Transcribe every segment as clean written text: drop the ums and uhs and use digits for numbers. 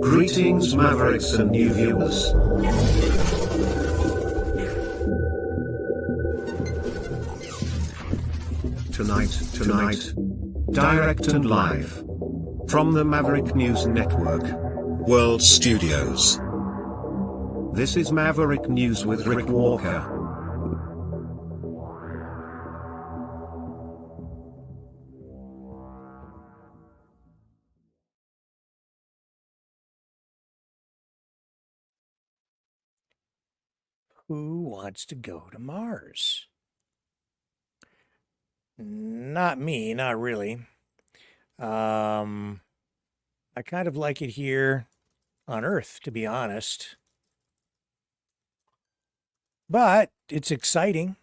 Greetings, Mavericks and new viewers. Tonight, direct and live from the Maverick News Network World Studios. This is Maverick News with Rick Walker. Who wants to go to Mars? Not me, not really. I kind of like it here on Earth, to be honest. But it's exciting.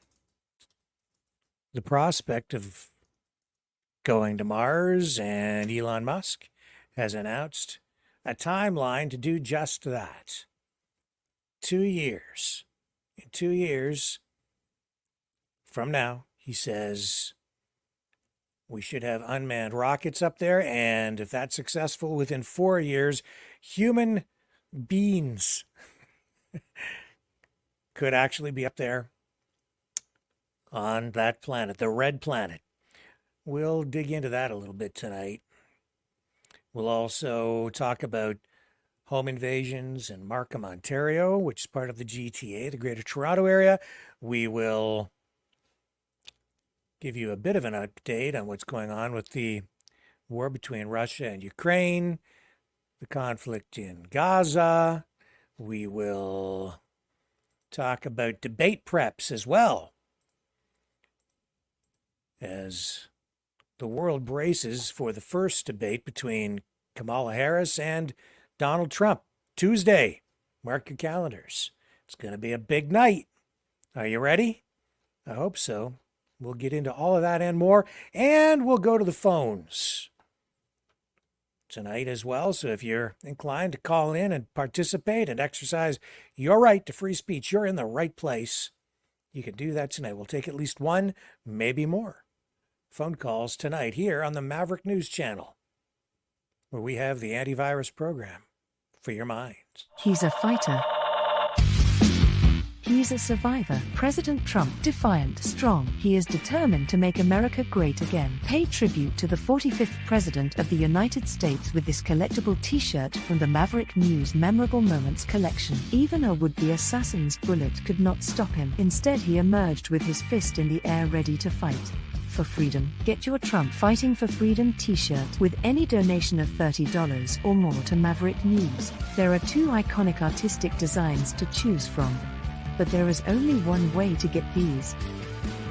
The prospect of going to Mars, and Elon Musk has announced a timeline to do just that. 2 years. In 2 years from now, he says we should have unmanned rockets up there. And if that's successful, within 4 years, human beings could actually be up there on that planet, the red planet. We'll dig into that a little bit tonight. We'll also talk about home invasions in Markham, Ontario, which is part of the GTA, the Greater Toronto Area. We will give you a bit of an update on what's going on with the war between Russia and Ukraine, the conflict in Gaza. We will talk about debate preps as well, as the world braces for the first debate between Kamala Harris and Donald Trump. Tuesday. Mark your calendars. It's going to be a big night. Are you ready? I hope so. We'll get into all of that and more, and we'll go to the phones tonight as well. So if you're inclined to call in and participate and exercise your right to free speech, you're in the right place. You can do that tonight. We'll take at least one, maybe more phone calls tonight here on the Maverick News Channel, where we have the antivirus program for your minds. He's a fighter. He's a survivor. President Trump, defiant, strong. He is determined to make America great again. Pay tribute to the 45th President of the United States with this collectible t-shirt from the Maverick News Memorable Moments collection. Even a would-be assassin's bullet could not stop him. Instead, he emerged with his fist in the air ready to fight for freedom. Get your Trump Fighting for Freedom t-shirt with any donation of $30 or more to Maverick News. There are 2 iconic artistic designs to choose from, but there is only one way to get these.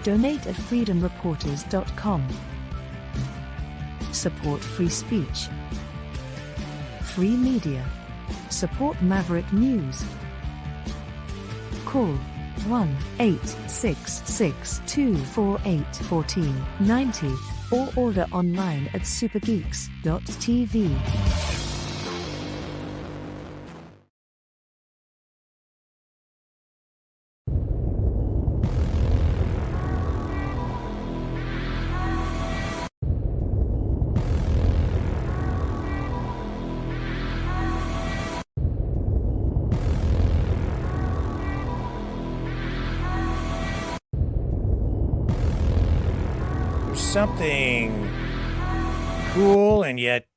Donate at freedomreporters.com. Support free speech. Free media. Support Maverick News. Call 1-866-248-1490 or order online at supergeeks.tv. Something cool and yet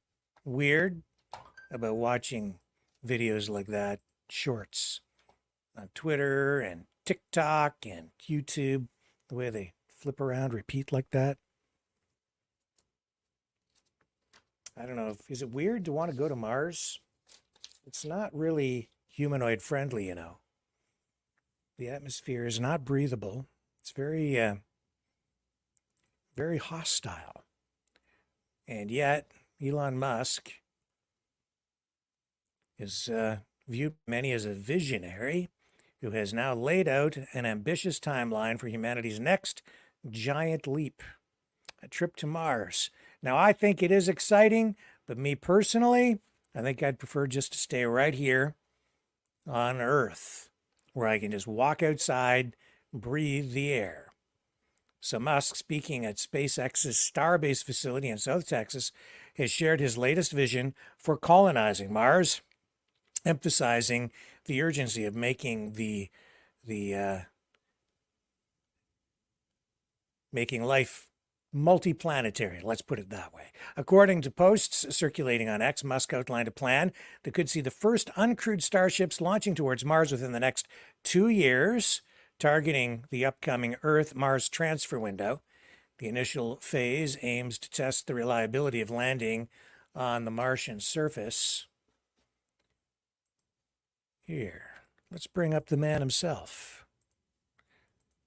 weird about watching videos like that, shorts on Twitter and TikTok and YouTube, the way they flip around, repeat like that. I don't know, is it weird to want to go to Mars? It's not really humanoid friendly, you know. The atmosphere is not breathable. It's very hostile. And yet, Elon Musk is viewed by many as a visionary who has now laid out an ambitious timeline for humanity's next giant leap, a trip to Mars. Now, I think it is exciting, but me personally, I think I'd prefer just to stay right here on Earth, where I can just walk outside, breathe the air. So Musk, speaking at SpaceX's Starbase facility in South Texas, has shared his latest vision for colonizing Mars, emphasizing the urgency of making making life multiplanetary. Let's put it that way. According to posts circulating on X, Musk outlined a plan that could see the first uncrewed starships launching towards Mars within the next 2 years, targeting the upcoming Earth-Mars transfer window. The initial phase aims to test the reliability of landing on the Martian surface. Here, let's bring up the man himself.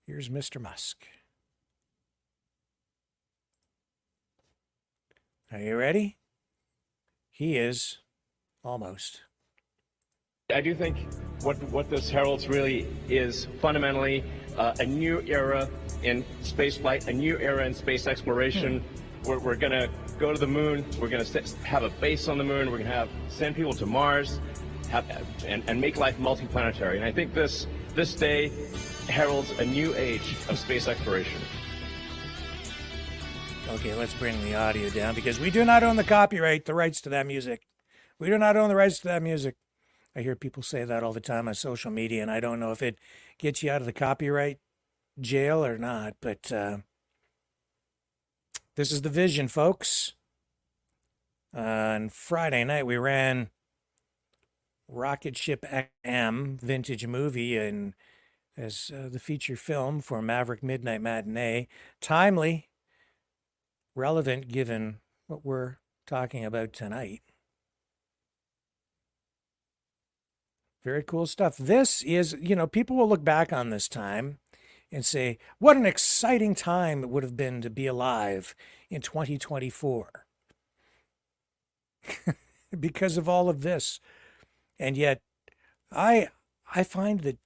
Here's Mr. Musk. Are you ready? He is almost. I do think what this heralds really is fundamentally a new era in spaceflight, a new era in space exploration. We're going to go to the moon. We're going to have a base on the moon. We're going to send people to Mars, and make life multiplanetary. And I think this day heralds a new age of space exploration. Okay, let's bring the audio down because we do not own the rights to that music. We do not own the rights to that music. I hear people say that all the time on social media, and I don't know if it gets you out of the copyright jail or not, but this is the vision, folks. On Friday night, we ran Rocket Ship XM vintage movie and as the feature film for Maverick Midnight Matinee. Timely, relevant given what we're talking about tonight. Very cool stuff. This is, people will look back on this time and say, what an exciting time it would have been to be alive in 2024 because of all of this. And yet I find that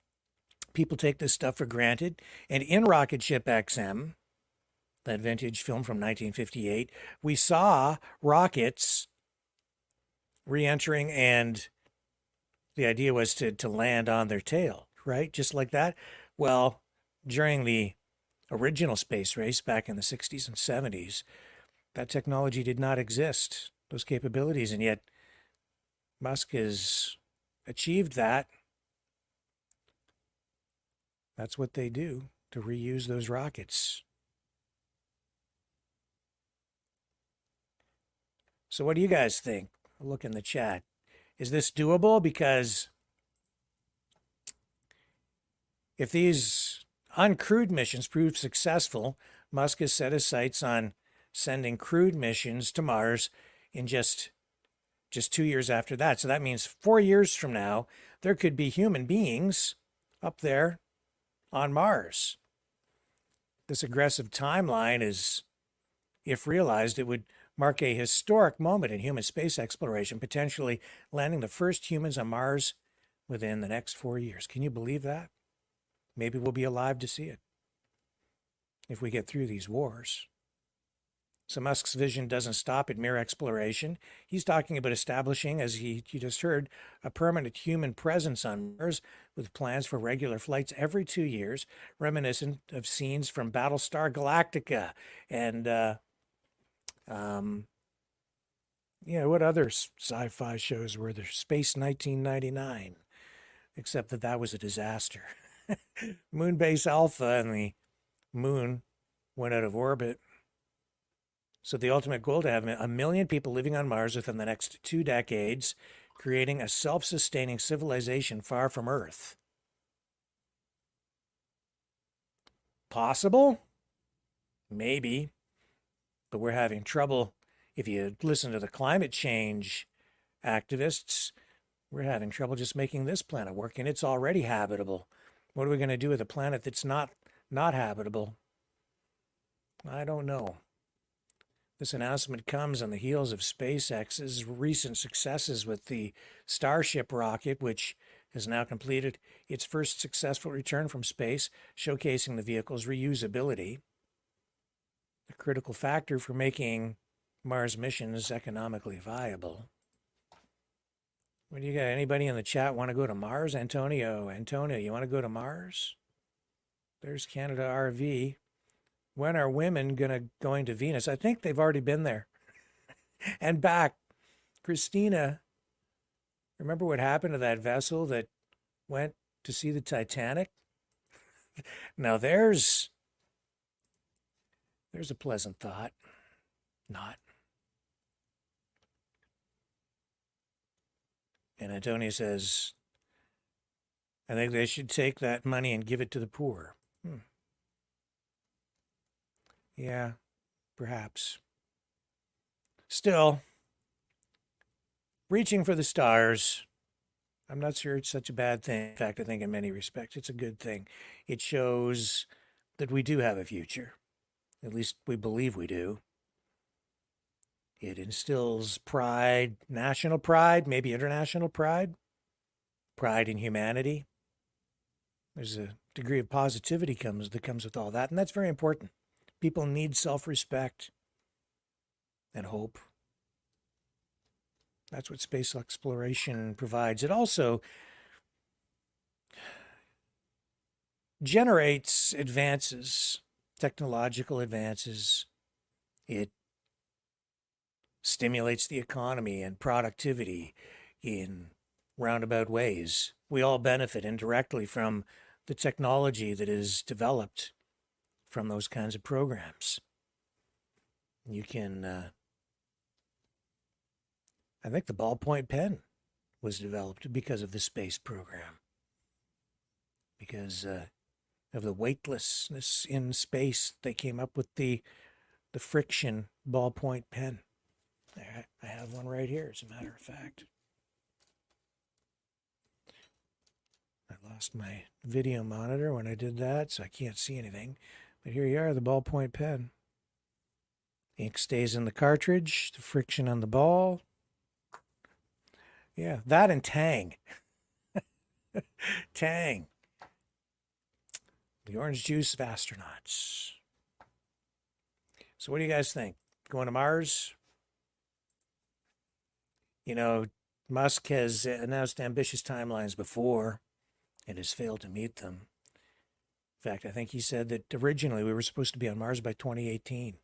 people take this stuff for granted. And in Rocket Ship XM, that vintage film from 1958, we saw rockets re-entering, and the idea was to land on their tail, right? Just like that. Well, during the original space race back in the 60s and 70s, that technology did not exist, those capabilities, and yet Musk has achieved that. That's what they do, to reuse those rockets. So what do you guys think? Look in the chat. Is this doable? Because if these uncrewed missions prove successful, Musk has set his sights on sending crewed missions to Mars in just 2 years after that. So that means 4 years from now, there could be human beings up there on Mars. This aggressive timeline is, if realized, it would mark a historic moment in human space exploration, potentially landing the first humans on Mars within the next 4 years. Can you believe that? Maybe we'll be alive to see it if we get through these wars. So Musk's vision doesn't stop at mere exploration. He's talking about establishing, as you just heard, a permanent human presence on Mars with plans for regular flights every 2 years, reminiscent of scenes from Battlestar Galactica and what other sci-fi shows were there? Space 1999, except that was a disaster. Moonbase Alpha and the moon went out of orbit. So the ultimate goal to have 1 million people living on Mars within the next 2 decades, creating a self-sustaining civilization far from Earth. Possible? Maybe. But we're having trouble. If you listen to the climate change activists, we're having trouble just making this planet work, and it's already habitable. What are we going to do with a planet that's not habitable? I don't know. This announcement comes on the heels of SpaceX's recent successes with the Starship rocket, which has now completed its first successful return from space, showcasing the vehicle's reusability, a critical factor for making Mars missions economically viable. What do you got? Anybody in the chat want to go to Mars? Antonio, you want to go to Mars? There's Canada RV. When are women going to Venus? I think they've already been there. And back, Christina, remember what happened to that vessel that went to see the Titanic? Now there's a pleasant thought. Not. And Antonio says, I think they should take that money and give it to the poor. Yeah, perhaps. Still, reaching for the stars, I'm not sure it's such a bad thing. In fact, I think in many respects it's a good thing. It shows that we do have a future. At least we believe we do. It instills pride, national pride, maybe international pride, pride in humanity. There's a degree of positivity that comes with all that, and that's very important. People need self-respect and hope. That's what space exploration provides. It also generates advances, technological advances. It stimulates the economy and productivity in roundabout ways. We all benefit indirectly from the technology that is developed from those kinds of programs. You can, I think the ballpoint pen was developed because of the space program, because of the weightlessness in space. They came up with the friction ballpoint pen. There, I have one right here, as a matter of fact. I lost my video monitor when I did that, so I can't see anything. But here you are, the ballpoint pen. Ink stays in the cartridge, the friction on the ball. Yeah, that and Tang. Tang. The orange juice of astronauts. So what do you guys think? Going to Mars? You know, Musk has announced ambitious timelines before and has failed to meet them. In fact, I think he said that originally we were supposed to be on Mars by 2018.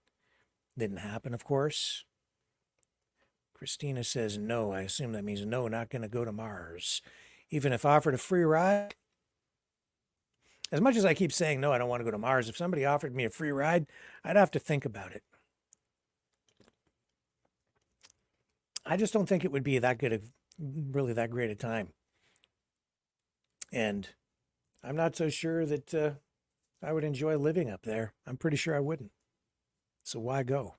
Didn't happen, of course. Christina says no. I assume that means no, not going to go to Mars. Even if offered a free ride. As much as I keep saying no, I don't want to go to Mars, if somebody offered me a free ride, I'd have to think about it. I just don't think it would be really that great a time. And I'm not so sure that I would enjoy living up there. I'm pretty sure I wouldn't. So why go?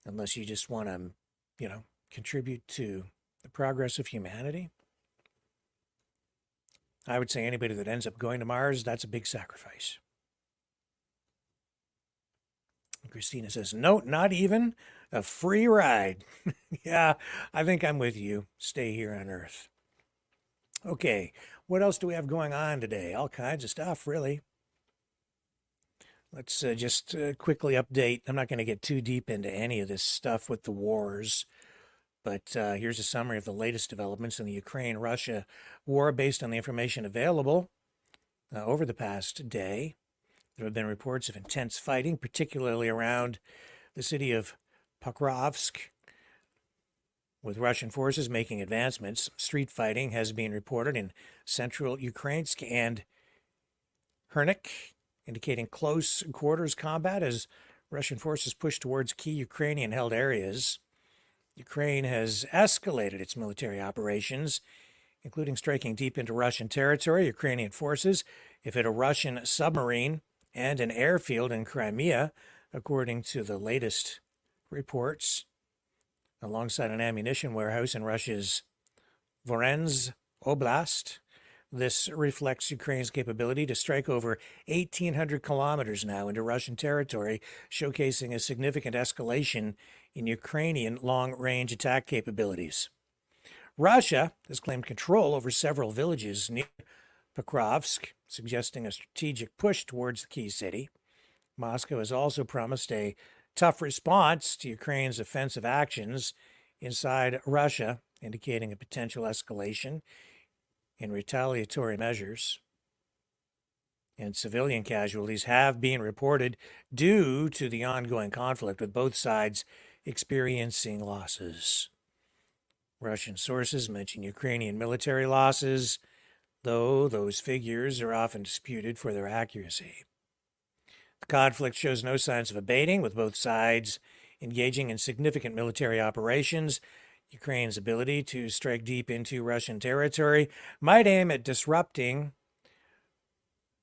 Unless you just want to, contribute to the progress of humanity. I would say anybody that ends up going to Mars, that's a big sacrifice. Christina says, no, not even a free ride. Yeah, I think I'm with you. Stay here on Earth. Okay, what else do we have going on today? All kinds of stuff, really. Let's just quickly update. I'm not going to get too deep into any of this stuff with the wars, but here's a summary of the latest developments in the Ukraine-Russia war based on the information available over the past day. There have been reports of intense fighting, particularly around the city of Pokrovsk, with Russian forces making advancements. Street fighting has been reported in central Ukrainsk and Hernik, indicating close quarters combat as Russian forces push towards key Ukrainian-held areas. Ukraine has escalated its military operations, including striking deep into Russian territory. Ukrainian forces have hit a Russian submarine and an airfield in Crimea, according to the latest reports, alongside an ammunition warehouse in Russia's Voronezh Oblast. This reflects Ukraine's capability to strike over 1,800 kilometers now into Russian territory, showcasing a significant escalation in Ukrainian long-range attack capabilities. Russia has claimed control over several villages near Pokrovsk, suggesting a strategic push towards the key city. Moscow has also promised a tough response to Ukraine's offensive actions inside Russia, indicating a potential escalation in retaliatory measures. And civilian casualties have been reported due to the ongoing conflict, with both sides experiencing losses. Russian sources mention Ukrainian military losses, though those figures are often disputed for their accuracy. The conflict shows no signs of abating, with both sides engaging in significant military operations. Ukraine's ability to strike deep into Russian territory might aim at disrupting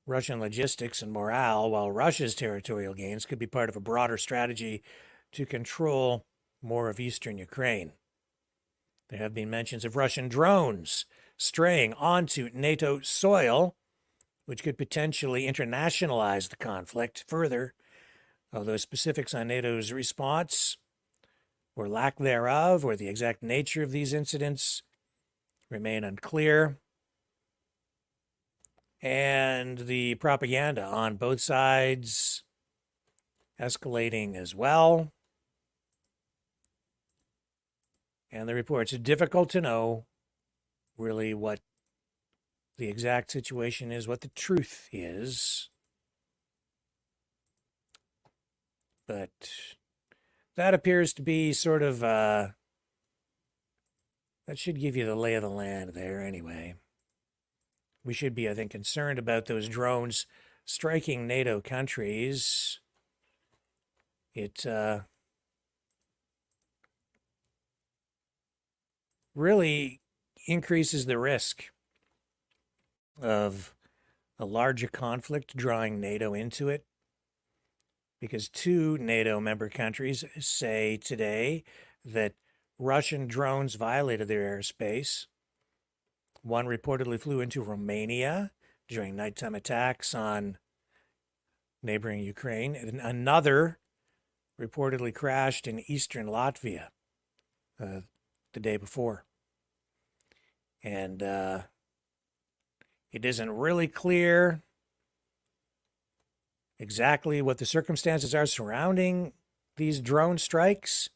Russian logistics and morale, while Russia's territorial gains could be part of a broader strategy to control more of eastern Ukraine. There have been mentions of Russian drones straying onto NATO soil, which could potentially internationalize the conflict further, although specifics on NATO's response or lack thereof, or the exact nature of these incidents, remain unclear. And the propaganda on both sides escalating as well. And the reports are difficult to know really what the exact situation is, what the truth is. But that appears to be sort of, that should give you the lay of the land there anyway. We should be, I think, concerned about those drones striking NATO countries. It really increases the risk of a larger conflict drawing NATO into it, because two NATO member countries say today that Russian drones violated their airspace. One reportedly flew into Romania during nighttime attacks on neighboring Ukraine, and another reportedly crashed in eastern Latvia the day before. And it isn't really clear exactly what the circumstances are surrounding these drone strikes.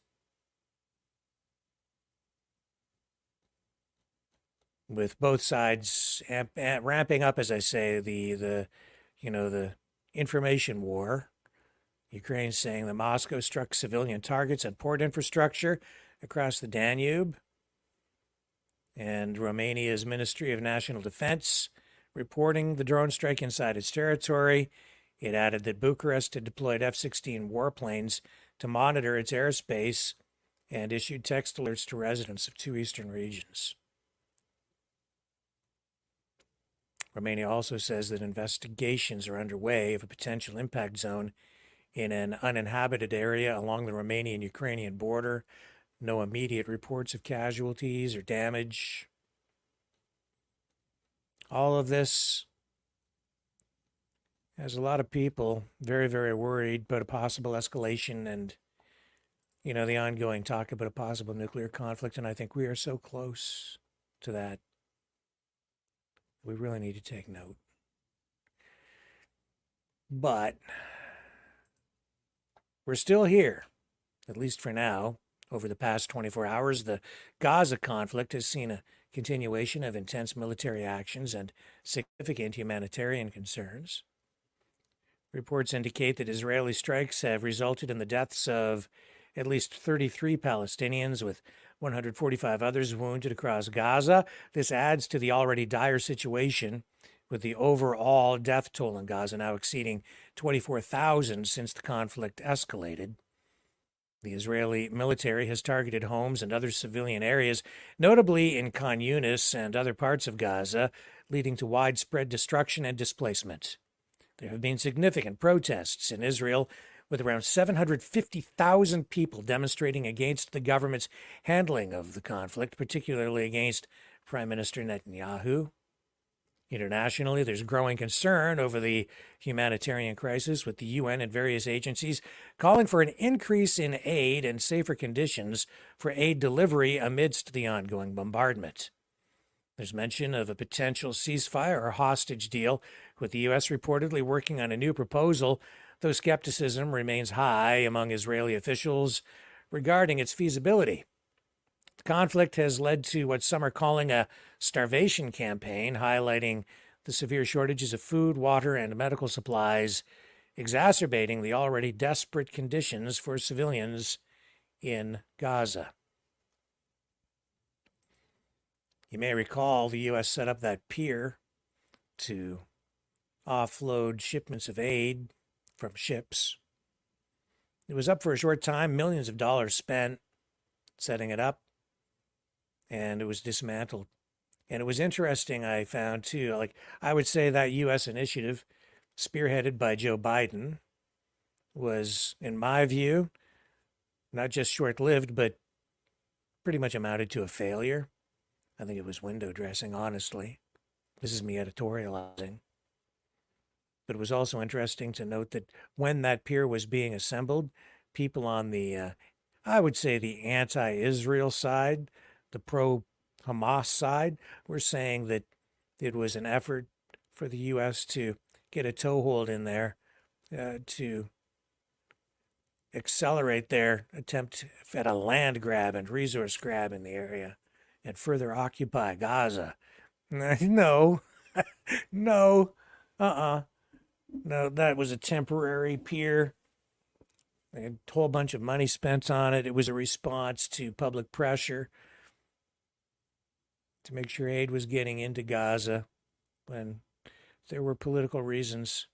With both sides ramping up, as I say, the information war. Ukraine saying that Moscow struck civilian targets on port infrastructure across the Danube. And Romania's Ministry of National Defense reporting the drone strike inside its territory. It added that Bucharest had deployed F-16 warplanes to monitor its airspace and issued text alerts to residents of two eastern regions. Romania also says that investigations are underway of a potential impact zone in an uninhabited area along the Romanian-Ukrainian border. No immediate reports of casualties or damage. All of this has a lot of people very, very worried about a possible escalation and, the ongoing talk about a possible nuclear conflict. And I think we are so close to that. We really need to take note. But we're still here, at least for now. Over the past 24 hours, the Gaza conflict has seen a continuation of intense military actions and significant humanitarian concerns. Reports indicate that Israeli strikes have resulted in the deaths of at least 33 Palestinians, with 145 others wounded across Gaza. This adds to the already dire situation, with the overall death toll in Gaza now exceeding 24,000 since the conflict escalated. The Israeli military has targeted homes and other civilian areas, notably in Khan Yunis and other parts of Gaza, leading to widespread destruction and displacement. There have been significant protests in Israel, with around 750,000 people demonstrating against the government's handling of the conflict, particularly against Prime Minister Netanyahu. Internationally, there's growing concern over the humanitarian crisis, with the UN and various agencies calling for an increase in aid and safer conditions for aid delivery amidst the ongoing bombardment. There's mention of a potential ceasefire or hostage deal, with the U.S. reportedly working on a new proposal, though skepticism remains high among Israeli officials regarding its feasibility. The conflict has led to what some are calling a starvation campaign, highlighting the severe shortages of food, water, and medical supplies, exacerbating the already desperate conditions for civilians in Gaza. You may recall the U.S. set up that pier to offload shipments of aid from ships. It was up for a short time, millions of dollars spent setting it up, and it was dismantled. And it was interesting, I found too, like I would say that U.S. initiative, spearheaded by Joe Biden, was, in my view, not just short-lived, but pretty much amounted to a failure. I think it was window dressing, honestly. This is me editorializing. But it was also interesting to note that when that pier was being assembled, people on the, I would say the anti-Israel side, the pro-Hamas side, were saying that it was an effort for the U.S. to get a toehold in there to accelerate their attempt at a land grab and resource grab in the area and further occupy Gaza. No, no, no, that was a temporary pier. They had a whole bunch of money spent on it. It was a response to public pressure to make sure aid was getting into Gaza when there were political reasons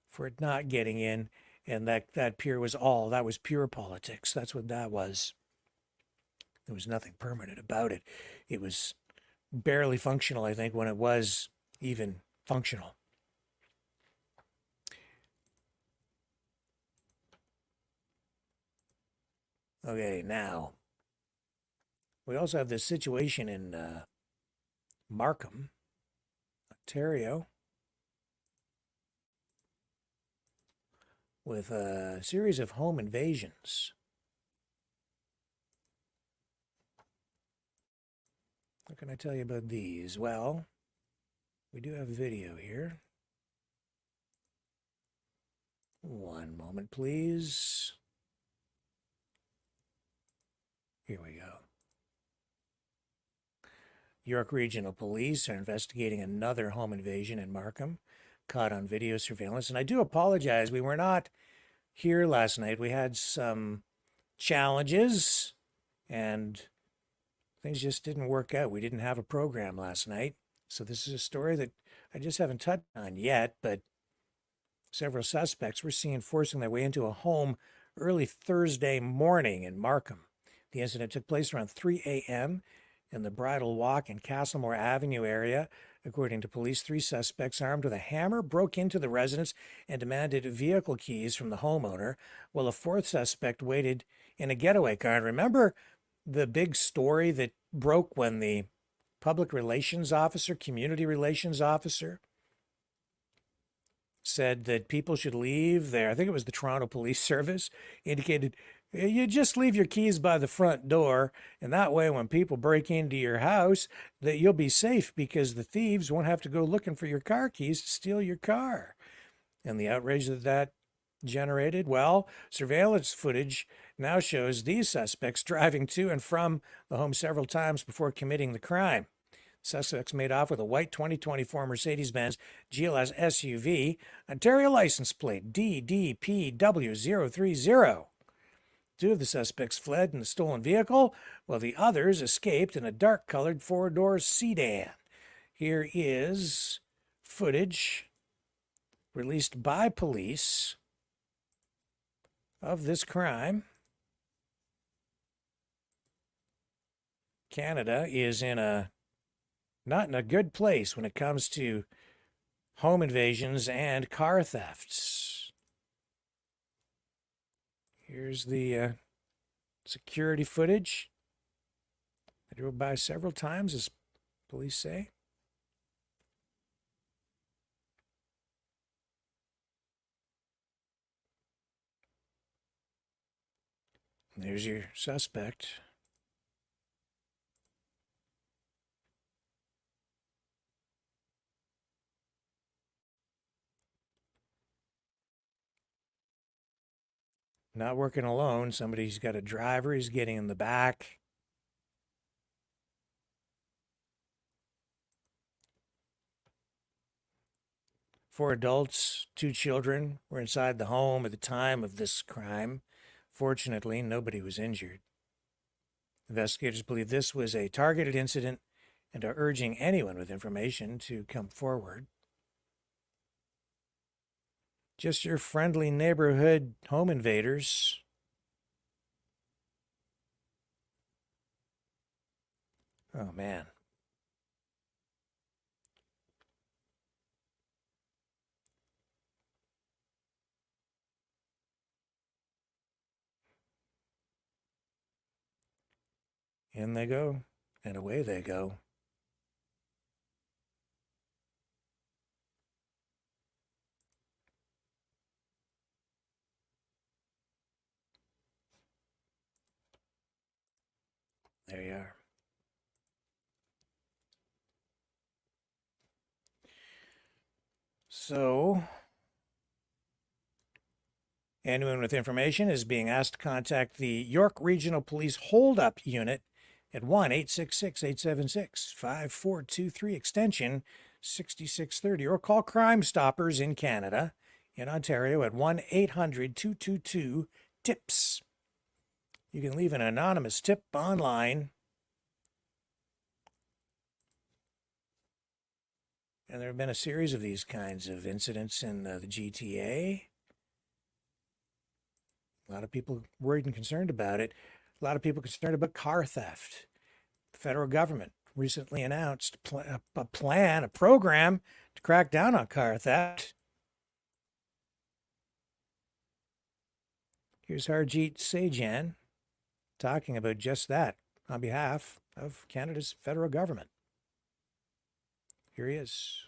for it not getting in. And that pier was that was pure politics. That's what that was. There was nothing permanent about it. It was barely functional, I think, when it was even functional. Okay, now, we also have this situation in Markham, Ontario, with a series of home invasions. What can I tell you about these? Well, we do have video here. One moment, please. Here we go. York Regional Police are investigating another home invasion in Markham, caught on video surveillance. And I do apologize, we were not here last night. We had some challenges, and things just didn't work out. We didn't have a program last night. So this is a story that I just haven't touched on yet, but several suspects were seen forcing their way into a home early Thursday morning in Markham. The incident took place around 3 a.m. in the Bridal Walk and Castlemore Avenue area. According to police, 3 suspects armed with a hammer broke into the residence and demanded vehicle keys from the homeowner, while a 4th suspect waited in a getaway car. And remember the big story that broke when the public relations officer, community relations officer, said that people should leave there. I think it was the Toronto Police Service, indicated you just leave your keys by the front door, and that way when people break into your house, that you'll be safe because the thieves won't have to go looking for your car keys to steal your car. And the outrage that generated, well, surveillance footage now shows these suspects driving to and from the home several times before committing the crime. Suspects made off with a white 2024 Mercedes-Benz GLS SUV, Ontario license plate DDPW030. 2 of the suspects fled in the stolen vehicle, while the others escaped in a dark-colored 4-door sedan. Here is footage released by police of this crime. Canada is not in a good place when it comes to home invasions and car thefts. Here's the security footage. I drove by several times, as police say. And there's your suspect. Not working alone. Somebody's got a driver. He's getting in the back. Four adults, 2 children were inside the home at the time of this crime. Fortunately, nobody was injured. Investigators believe this was a targeted incident and are urging anyone with information to come forward. Just your friendly neighborhood home invaders. Oh, man. In they go, and away they go. There you are. So, anyone with information is being asked to contact the York Regional Police Hold-Up Unit at 1-866-876-5423, extension 6630, or call Crime Stoppers in Canada, in Ontario, at 1-800-222-TIPS. You can leave an anonymous tip online. And there have been a series of these kinds of incidents in the GTA. A lot of people worried and concerned about it. A lot of people concerned about car theft. The federal government recently announced a program to crack down on car theft. Here's Harjit Sajjan talking about just that on behalf of Canada's federal government. Here he is.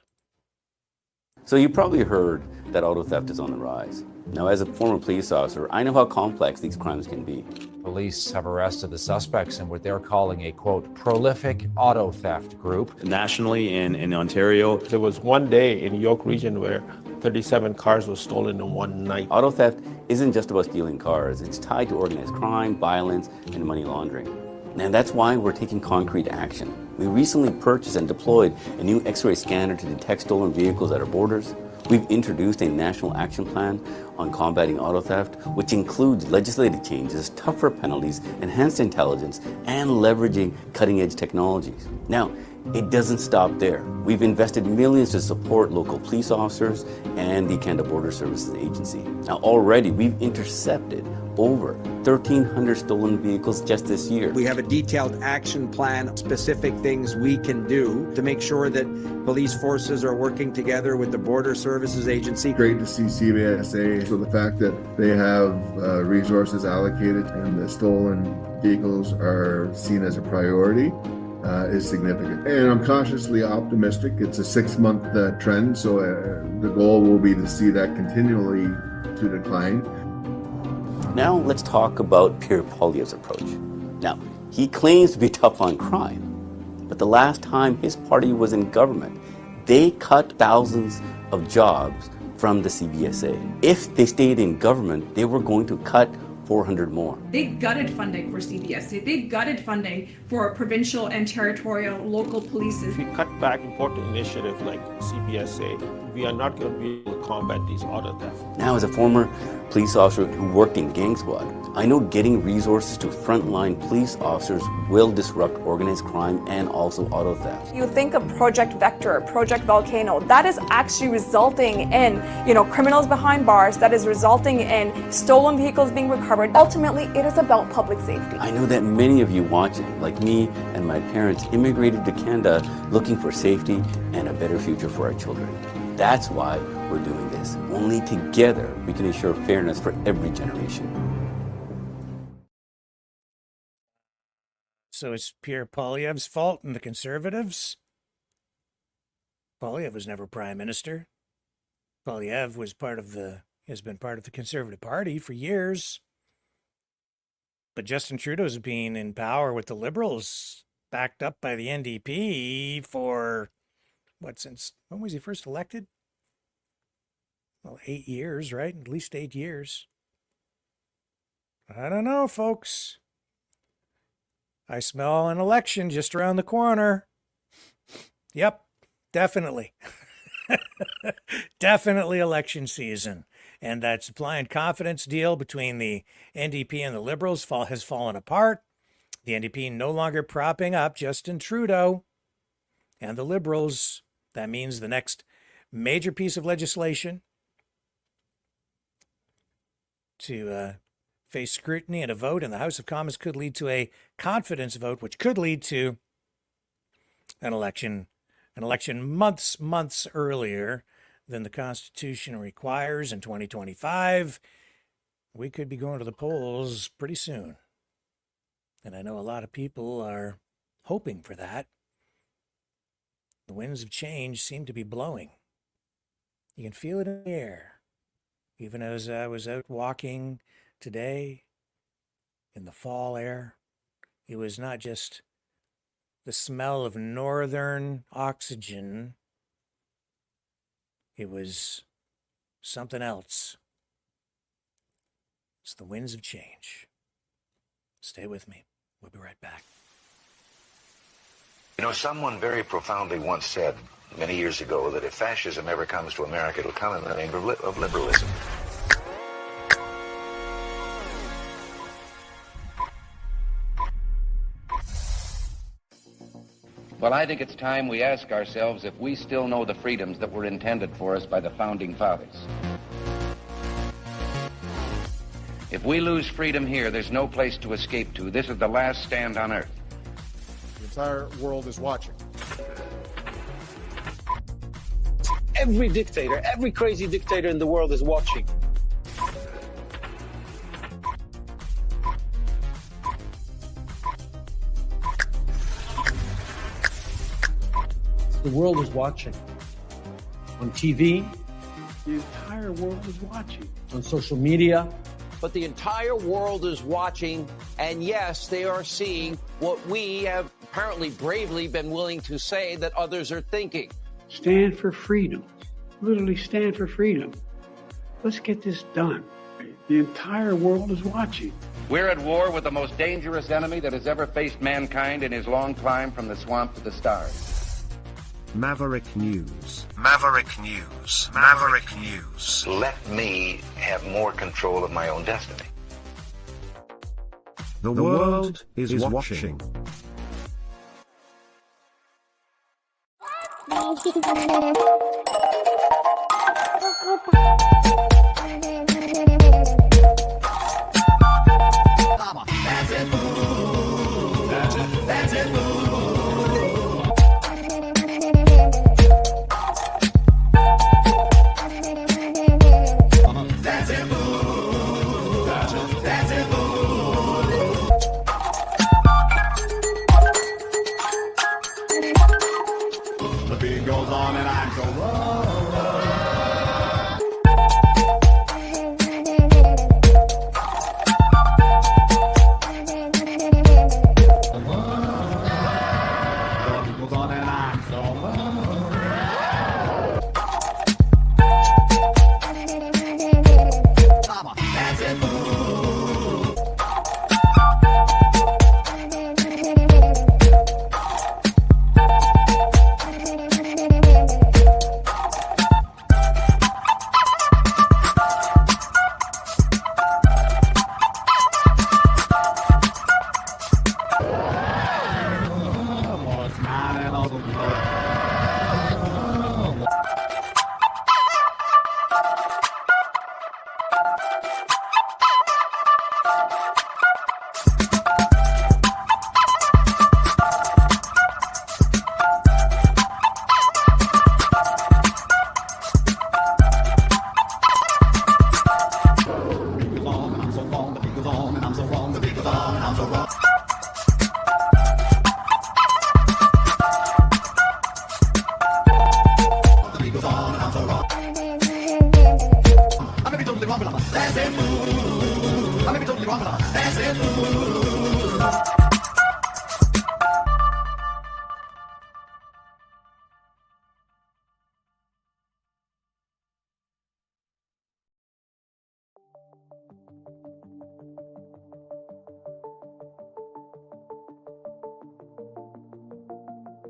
So you probably heard that auto theft is on the rise. Now, as a former police officer, I know how complex these crimes can be. Police have arrested the suspects in what they're calling a, quote, prolific auto theft group. Nationally in Ontario, there was one day in York region where 37 cars were stolen in one night. Auto theft isn't just about stealing cars. It's tied to organized crime, violence, and money laundering. And that's why we're taking concrete action. We recently purchased and deployed a new X-ray scanner to detect stolen vehicles at our borders. We've introduced a national action plan on combating auto theft, which includes legislative changes, tougher penalties, enhanced intelligence, and leveraging cutting-edge technologies. Now, it doesn't stop there. We've invested millions to support local police officers and the Canada Border Services Agency. Now, already we've intercepted over 1,300 stolen vehicles just this year. We have a detailed action plan, specific things we can do to make sure that police forces are working together with the Border Services Agency. Great to see CBSA. So the fact that they have resources allocated and the stolen vehicles are seen as a priority is significant. And I'm cautiously optimistic. It's a 6-month trend, so the goal will be to see that continually to decline. Now let's talk about Pierre Poilievre's approach. Now, he claims to be tough on crime, but the last time his party was in government, they cut thousands of jobs from the CBSA. If they stayed in government, they were going to cut 400 more. They gutted funding for CBSA. They gutted funding for provincial and territorial local police. If we cut back important initiatives like CBSA, we are not going to be able to combat these auto theft. Now, as a former police officer who worked in gang squad, I know getting resources to frontline police officers will disrupt organized crime and also auto theft. You think of Project Vector, Project Volcano, that is actually resulting in, criminals behind bars, that is resulting in stolen vehicles being recovered. Ultimately, it is about public safety. I know that many of you watching, like me and my parents, immigrated to Canada looking for safety and a better future for our children. That's why we're doing this. Only together we can ensure fairness for every generation. So it's Pierre Poilievre's fault and the Conservatives? Poilievre was never Prime Minister. Poilievre has been part of the Conservative Party for years. But Justin Trudeau's been in power with the Liberals, backed up by the NDP for, since when was he first elected? Well, 8 years, right? At least 8 years. I don't know, folks. I smell an election just around the corner. Yep, definitely. Definitely election season. And that supply and confidence deal between the NDP and the Liberals has fallen apart. The NDP no longer propping up Justin Trudeau and the Liberals. That means the next major piece of legislation to face scrutiny and a vote in the House of Commons could lead to a confidence vote, which could lead to an election months earlier than the Constitution requires in 2025. We could be going to the polls pretty soon. And I know a lot of people are hoping for that. The winds of change seem to be blowing. You can feel it in the air. Even as I was out walking today in the fall air, it was not just the smell of northern oxygen. It was something else. It's the winds of change. Stay with me. We'll be right back. You know, someone very profoundly once said many years ago that if fascism ever comes to America, it'll come in the name of liberalism. Well, I think it's time we ask ourselves if we still know the freedoms that were intended for us by the Founding Fathers. If we lose freedom here, there's no place to escape to. This is the last stand on earth. The entire world is watching. Every dictator, every crazy dictator in the world is watching. The world is watching. On TV, the entire world is watching. On social media. But the entire world is watching, and yes, they are seeing what we have apparently bravely been willing to say that others are thinking. Stand for freedom. Literally stand for freedom. Let's get this done. The entire world is watching. We're at war with the most dangerous enemy that has ever faced mankind in his long climb from the swamp to the stars. Maverick News. Maverick News. Maverick News. Let me have more control of my own destiny. The world is watching. That's it. That's it.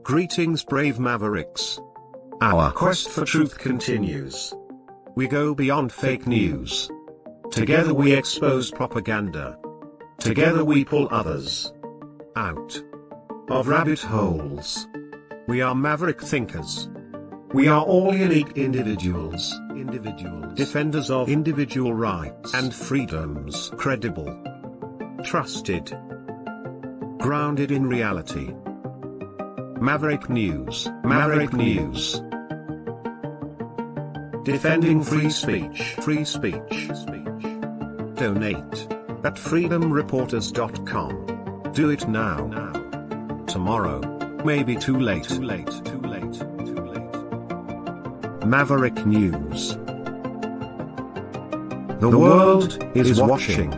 Greetings, brave Mavericks. Our quest for truth continues. We go beyond fake news. Together we expose propaganda. Together we pull others out of rabbit holes. We are maverick thinkers. We are all unique individuals, defenders of individual rights and freedoms, credible, trusted, grounded in reality. Maverick News, Maverick News. Defending free speech, free speech. Donate at freedomreporters.com. Do it now. Tomorrow may be too late. Maverick News. The world is watching.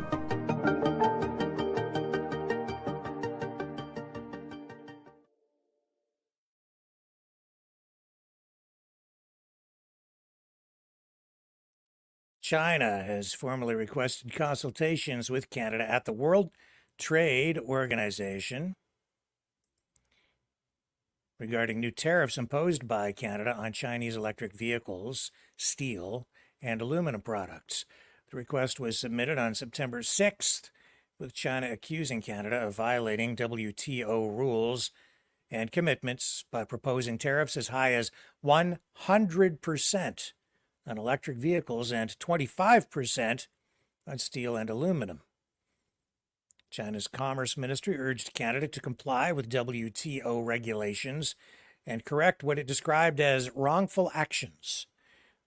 China has formally requested consultations with Canada at the World Trade Organization regarding new tariffs imposed by Canada on Chinese electric vehicles, steel, and aluminum products. The request was submitted on September 6th, with China accusing Canada of violating WTO rules and commitments by proposing tariffs as high as 100% on electric vehicles and 25% on steel and aluminum. China's Commerce Ministry urged Canada to comply with WTO regulations and correct what it described as wrongful actions.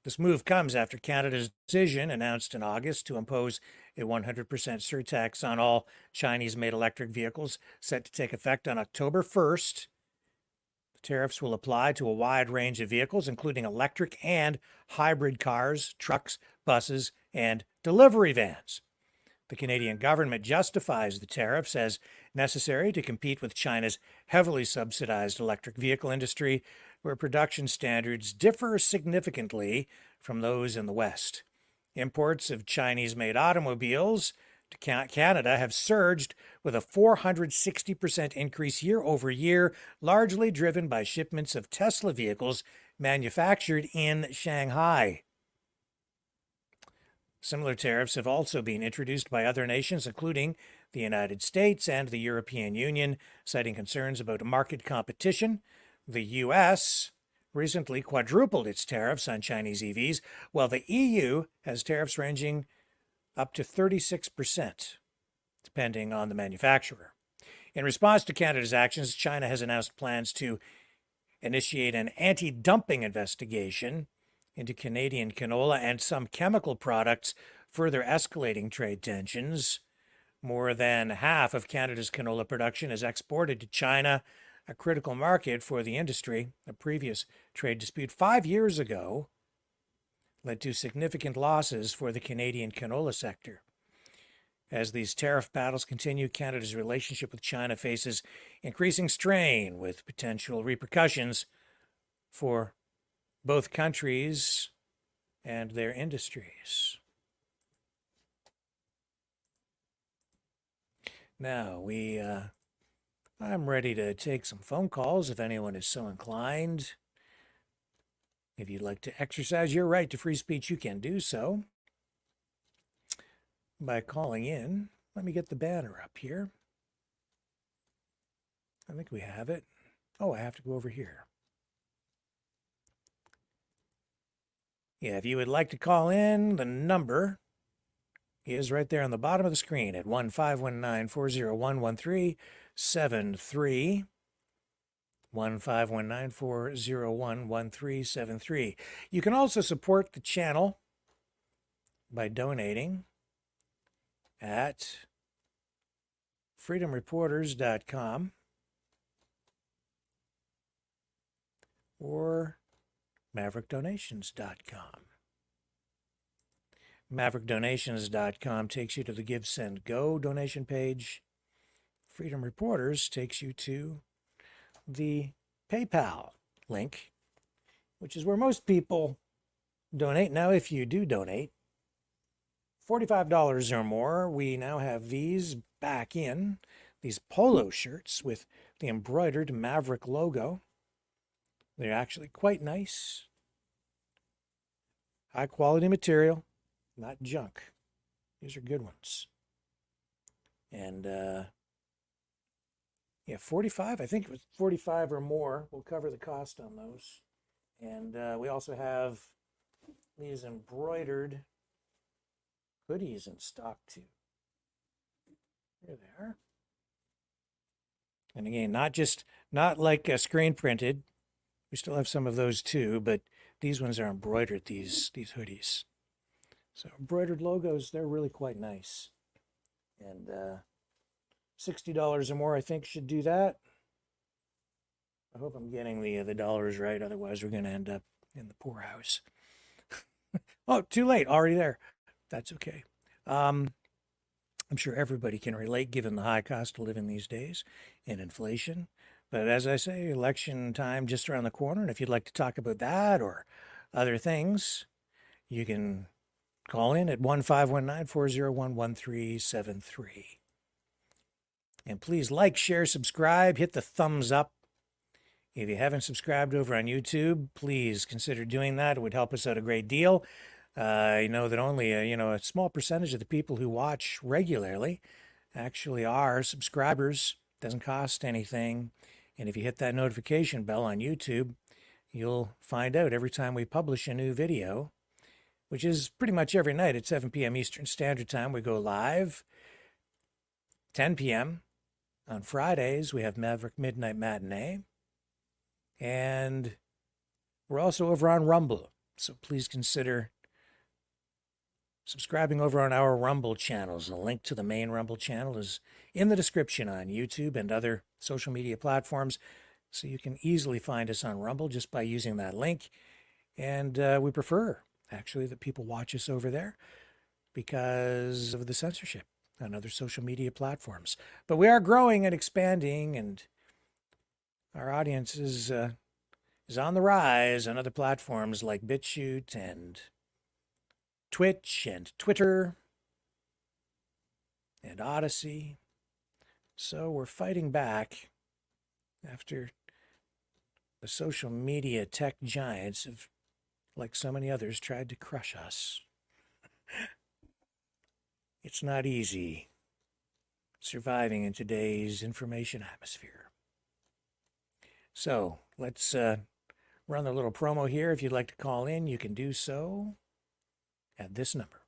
This move comes after Canada's decision, announced in August, to impose a 100% surtax on all Chinese-made electric vehicles, set to take effect on October 1st. The tariffs will apply to a wide range of vehicles, including electric and hybrid cars, trucks, buses, and delivery vans. The Canadian government justifies the tariffs as necessary to compete with China's heavily subsidized electric vehicle industry, where production standards differ significantly from those in the West. Imports of Chinese-made automobiles to Canada have surged with a 460% increase year over year, largely driven by shipments of Tesla vehicles manufactured in Shanghai. Similar tariffs have also been introduced by other nations, including the United States and the European Union, citing concerns about market competition. The U.S. recently quadrupled its tariffs on Chinese EVs, while the EU has tariffs ranging up to 36%, depending on the manufacturer. In response to Canada's actions, China has announced plans to initiate an anti-dumping investigation into Canadian canola and some chemical products, further escalating trade tensions. More than half of Canada's canola production is exported to China, a critical market for the industry. A previous trade dispute 5 years ago led to significant losses for the Canadian canola sector. As these tariff battles continue, Canada's relationship with China faces increasing strain, with potential repercussions for both countries and their industries. Now, I'm ready to take some phone calls if anyone is so inclined. If you'd like to exercise your right to free speech, you can do so by calling in. Let me get the banner up here. I think we have it. Oh, I have to go over here. Yeah, if you would like to call in, the number is right there on the bottom of the screen at 1-519-401-1373. 1-519-401-1373. You can also support the channel by donating at freedomreporters.com or maverickdonations.com. Maverickdonations.com takes you to the Give, Send, Go donation page. Freedom Reporters takes you to the PayPal link, which is where most people donate. Now, if you do donate $45 or more, we now have these back in, these polo shirts with the embroidered Maverick logo. They're actually quite nice. High quality material, not junk. These are good ones. And Yeah, 45. I think it was 45 or more. We'll cover the cost on those. And we also have these embroidered hoodies in stock too. There they are. And again, not like screen printed. We still have some of those too, but these ones are embroidered, these hoodies. So embroidered logos, they're really quite nice. And $60 or more, I think, should do that. I hope I'm getting the dollars right, otherwise we're going to end up in the poorhouse. Oh, too late, already there. That's okay. I'm sure everybody can relate given the high cost of living these days and inflation. But as I say, election time just around the corner, and if you'd like to talk about that or other things, you can call in at 1-519-401-1373. And please like, share, subscribe, hit the thumbs up. If you haven't subscribed over on YouTube, please consider doing that. It would help us out a great deal. I know that only a small percentage of the people who watch regularly actually are subscribers. It doesn't cost anything. And if you hit that notification bell on YouTube, you'll find out every time we publish a new video, which is pretty much every night at 7 p.m. Eastern Standard Time. We go live. 10 p.m. on Fridays, we have Maverick Midnight Matinee. And we're also over on Rumble. So please consider subscribing over on our Rumble channels. The link to the main Rumble channel is in the description on YouTube and other social media platforms. So you can easily find us on Rumble just by using that link. And we prefer, actually, that people watch us over there because of the censorship on other social media platforms. But we are growing and expanding, and our audience is on the rise on other platforms like BitChute and Twitch and Twitter and Odyssey. So we're fighting back after the social media tech giants have, like so many others, tried to crush us. It's not easy surviving in today's information atmosphere. So let's run the little promo here. If you'd like to call in, you can do so at this number.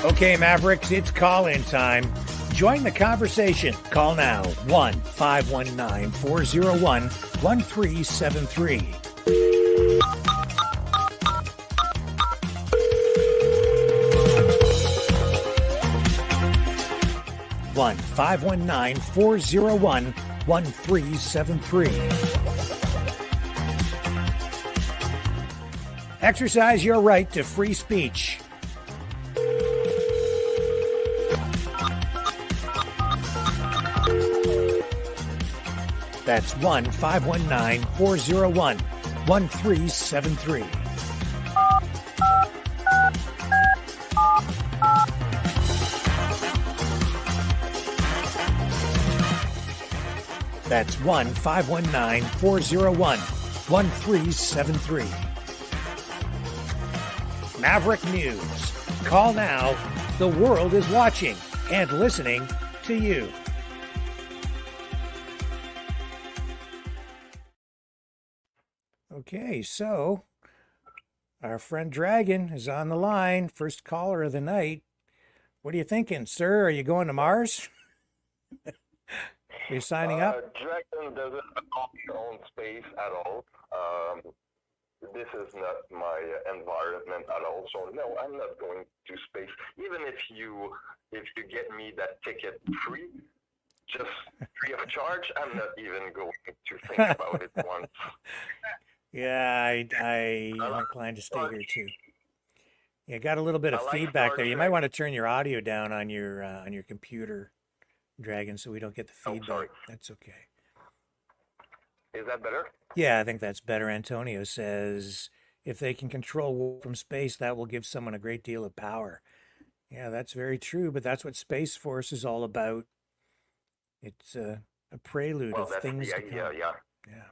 Okay, Mavericks, it's call-in time. Join the conversation. Call now, 1-519-401-1373. One 519-401-1373. Exercise your right to free speech. That's 1-519-401-1373. That's 1-519-401-1373. Maverick News. Call now. The world is watching and listening to you. Okay, so our friend Dragon is on the line. First caller of the night. What are you thinking, sir? Are you going to Mars? Are you signing up? Dragon doesn't own space at all. This is not my environment at all. So no, I'm not going to space. Even if you get me that ticket free, just free of charge, I'm not even going to think about it once. Yeah, I'm inclined to stay here too. Yeah, got a little bit of feedback there. You might want to turn your audio down on your computer, Dragon, so we don't get the feedback. Sorry. That's okay. Is that better? Yeah, I think that's better. Antonio says if they can control war from space, that will give someone a great deal of power. Yeah, that's very true, but that's what Space Force is all about. It's a prelude of things to come. Yeah.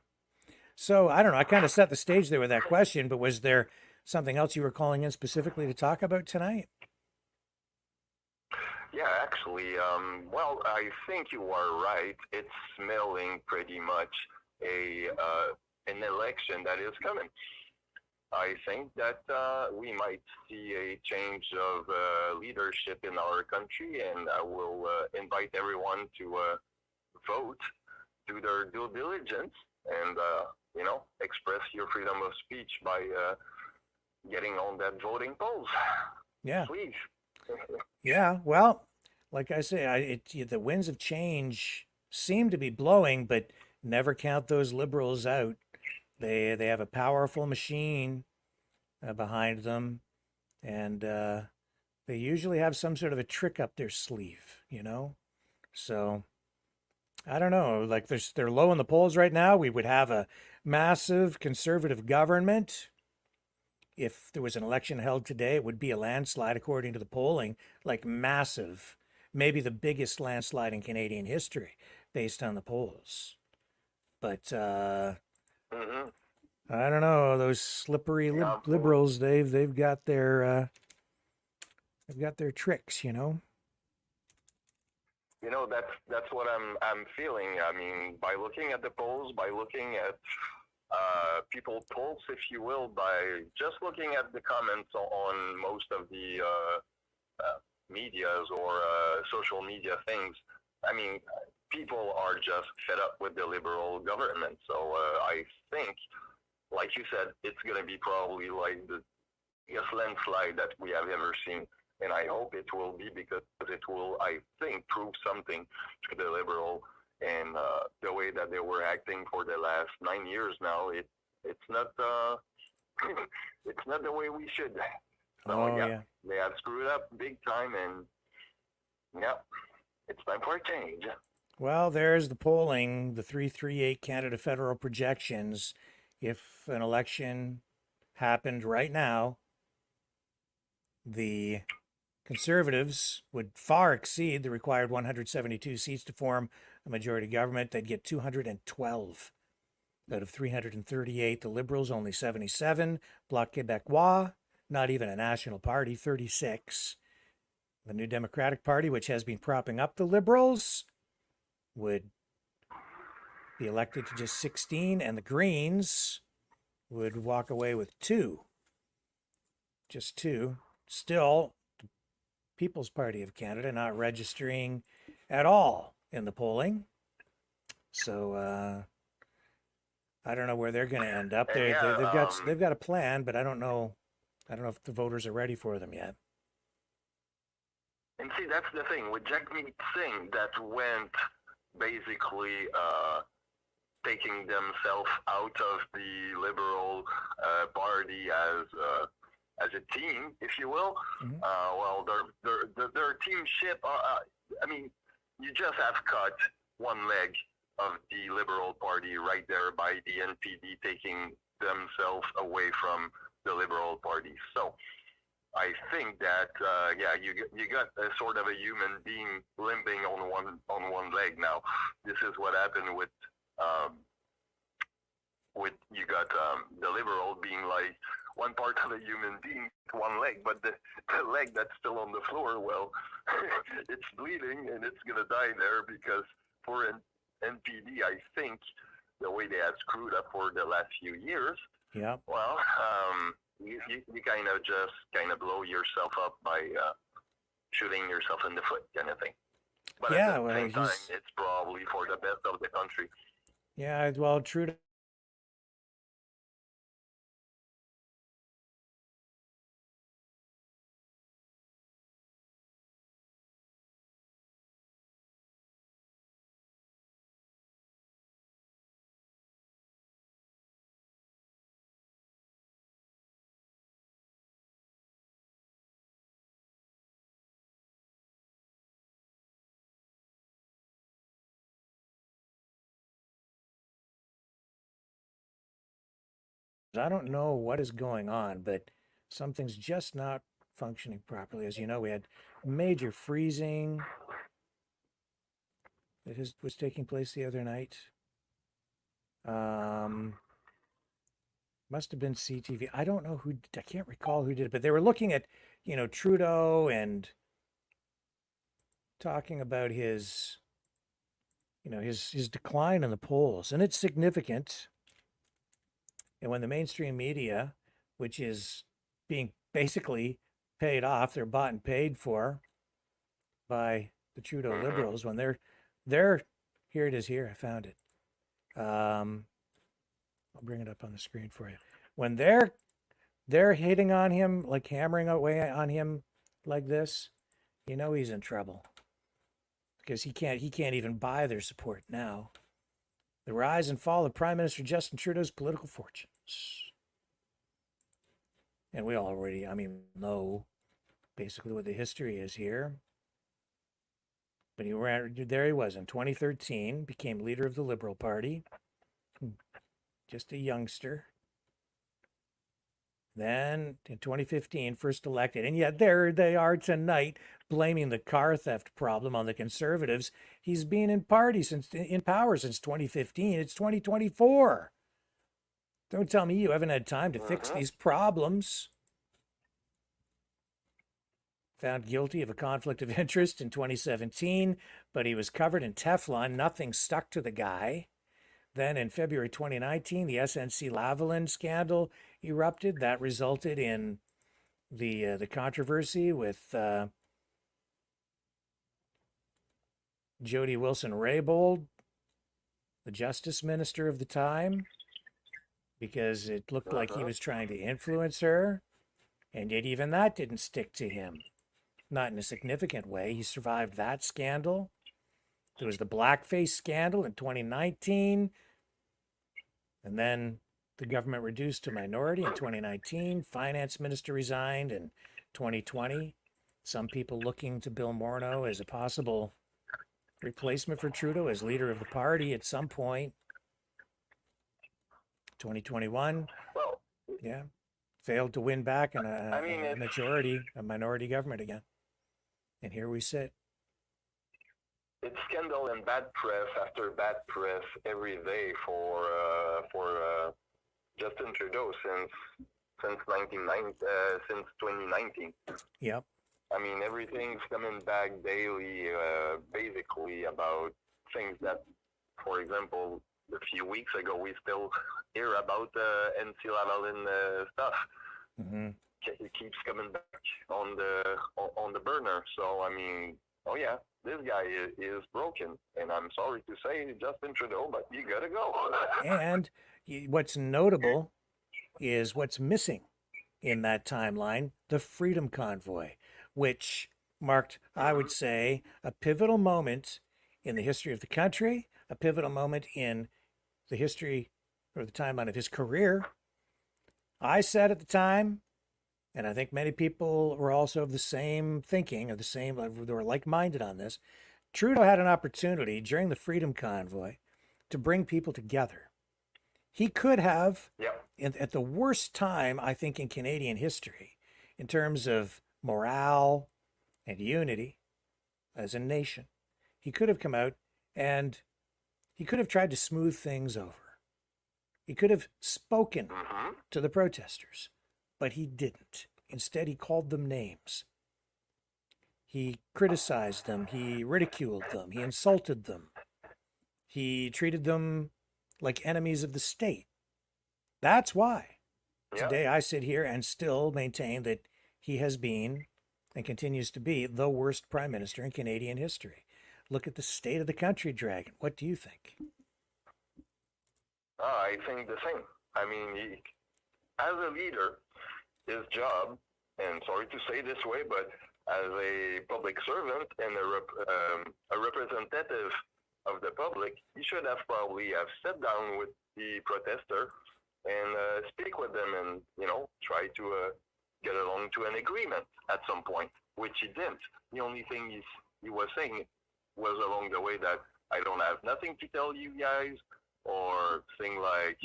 So, I don't know, I kind of set the stage there with that question, but was there something else you were calling in specifically to talk about tonight? Yeah, actually, well, I think you are right. It's smelling pretty much an election that is coming. I think that we might see a change of leadership in our country, and I will invite everyone to vote, do their due diligence, and express your freedom of speech by getting on that voting polls. Yeah. Please. Yeah, well, like I say, the winds of change seem to be blowing, but never count those liberals out. They have a powerful machine behind them, and they usually have some sort of a trick up their sleeve, you know? So I don't know. Like they're low in the polls right now. We would have a massive conservative government. If there was an election held today, it would be a landslide according to the polling, like massive, maybe the biggest landslide in Canadian history based on the polls. But I don't know, those slippery liberals, they've got their tricks, you know. You know, that's what I'm feeling. I mean, by looking at the polls, by looking at people polls, if you will, by just looking at the comments on most of the medias or social media things, I mean, people are just fed up with the liberal government. So I think, like you said, it's going to be probably like the biggest landslide that we have ever seen. And I hope it will be, because it will, I think, prove something to the liberal and the way that they were acting for the last 9 years now. It's not it's not the way we should. So yeah, they have screwed up big time, and yeah, it's time for a change. Well, there's the polling, the 338 Canada Federal projections. If an election happened right now, the Conservatives would far exceed the required 172 seats to form a majority government. They'd get 212 out of 338. The Liberals only 77. Bloc Québécois, not even a national party, 36. The New Democratic Party, which has been propping up the Liberals, would be elected to just 16, and the Greens would walk away with 2. Just 2. Still, the People's Party of Canada not registering at all in the polling. So I don't know where they're going to end up. They've got a plan, but I don't know if the voters are ready for them yet. And see, that's the thing with Jagmeet Singh, that went basically taking themselves out of the Liberal Party as a team, if you will. Well, their teamship. I mean, you just have cut one leg of the Liberal Party right there by the NPD taking themselves away from the Liberal Party. So I think that you got a sort of a human being limping on one leg now. This is what happened with you got the Liberal being like one part of a human being, one leg, but the leg that's still on the floor, well, it's bleeding and it's gonna die there, because for an NPD, I think the way they have screwed up for the last few years. Yeah. Well, you kind of blow yourself up by shooting yourself in the foot, kind of thing. But at the same time, it's probably for the best of the country. Yeah, well, Trudeau. I don't know what is going on, but something's just not functioning properly. As you know, we had major freezing that was taking place the other night. Must have been CTV. I don't know I can't recall who did it, but they were looking at, Trudeau and talking about his, his decline in the polls, and it's significant. And when the mainstream media, which is being basically paid off, they're bought and paid for by the Trudeau Liberals, when they're here it is here, I found it. I'll bring it up on the screen for you. When they're hitting on him, like hammering away on him like this, he's in trouble. Because he can't even buy their support now. The rise and fall of Prime Minister Justin Trudeau's political fortunes. And we already, know basically what the history is here. But there he was in 2013, became leader of the Liberal Party. Just a youngster. Then in 2015, first elected. And yet there they are tonight blaming the car theft problem on the Conservatives. He's been in power since 2015. It's 2024. Don't tell me you haven't had time to fix these problems. Found guilty of a conflict of interest in 2017, but he was covered in Teflon. Nothing stuck to the guy. Then in February 2019, the SNC-Lavalin scandal erupted. That resulted in the controversy with Jody Wilson-Raybould, the Justice Minister of the time, because it looked like he was trying to influence her, and yet even that didn't stick to him. Not in a significant way. He survived that scandal. There was the blackface scandal in 2019, and then the government reduced to minority in 2019. Finance minister resigned in 2020. Some people looking to Bill Morneau as a possible replacement for Trudeau as leader of the party at some point. 2021, failed to win back in a minority government again. And here we sit. It's scandal and bad press after bad press every day for Justin Trudeau since 2019. Yep. Everything's coming back daily, basically about things that, for example, a few weeks ago we still hear about NC-Lavalin stuff. It keeps coming back on the burner. So this guy is broken, and I'm sorry to say, Justin Trudeau, but you gotta go. And what's notable is what's missing in that timeline: the Freedom Convoy, which marked, I would say, a pivotal moment in the history of the country, a pivotal moment in the history or the timeline of his career. I said at the time, and I think many people were also of the same thinking, or they were like-minded on this, Trudeau had an opportunity during the Freedom Convoy to bring people together. He could have, at the worst time, I think, in Canadian history, in terms of morale and unity as a nation, he could have come out and he could have tried to smooth things over. He could have spoken to the protesters, but he didn't. Instead, he called them names. He criticized them. He ridiculed them. He insulted them. He treated them like enemies of the state. That's why today I sit here and still maintain that he has been and continues to be the worst prime minister in Canadian history. Look at the state of the country, Dragon. What do you think? I think the same. As a leader, his job, and sorry to say this way, but as a public servant and a representative of the public, he should have probably sat down with the protester and speak with them and, try to get along to an agreement at some point, which he didn't. The only thing he was saying was along the way that I don't have nothing to tell you guys, or thing like,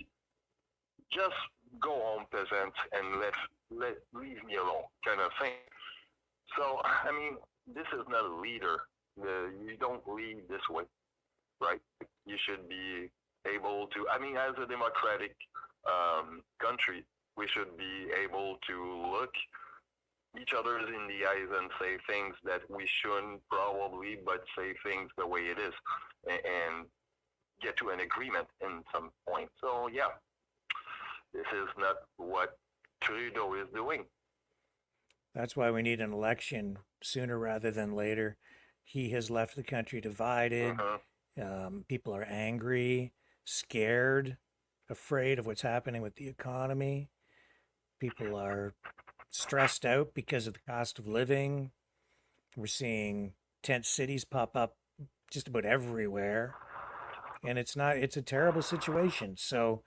just go home, peasant, and leave me alone, kind of thing. So, this is not a leader. You don't lead this way, right? You should be able to, as a democratic country, we should be able to look each other in the eyes and say things that we shouldn't probably, but say things the way it is, and get to an agreement in some point. So yeah, this is not what Trudeau is doing. That's why we need an election sooner rather than later. He has left the country divided. People are angry, scared, afraid of what's happening with the economy. People are stressed out because of the cost of living. We're seeing tent cities pop up just about everywhere. And it's a terrible situation. So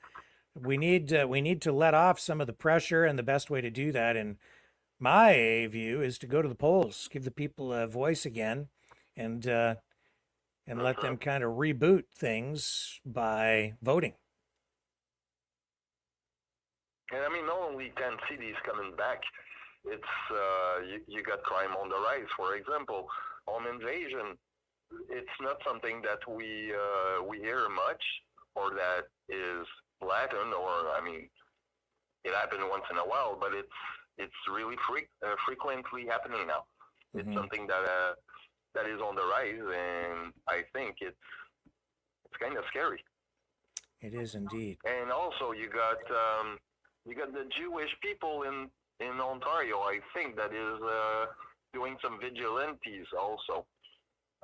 we need to let off some of the pressure, and the best way to do that, in my view, is to go to the polls, give the people a voice again, and let them kind of reboot things by voting. And I mean, not only 10 cities coming back, it's you got crime on the rise. For example, home invasion. It's not something that we hear much, or that is blatant, or I mean, it happened once in a while, but it's really frequently happening now. It's something that is on the rise, and I think it's kind of scary. It is indeed. And also, you got the Jewish people in Ontario, I think, that is doing some vigilantes also.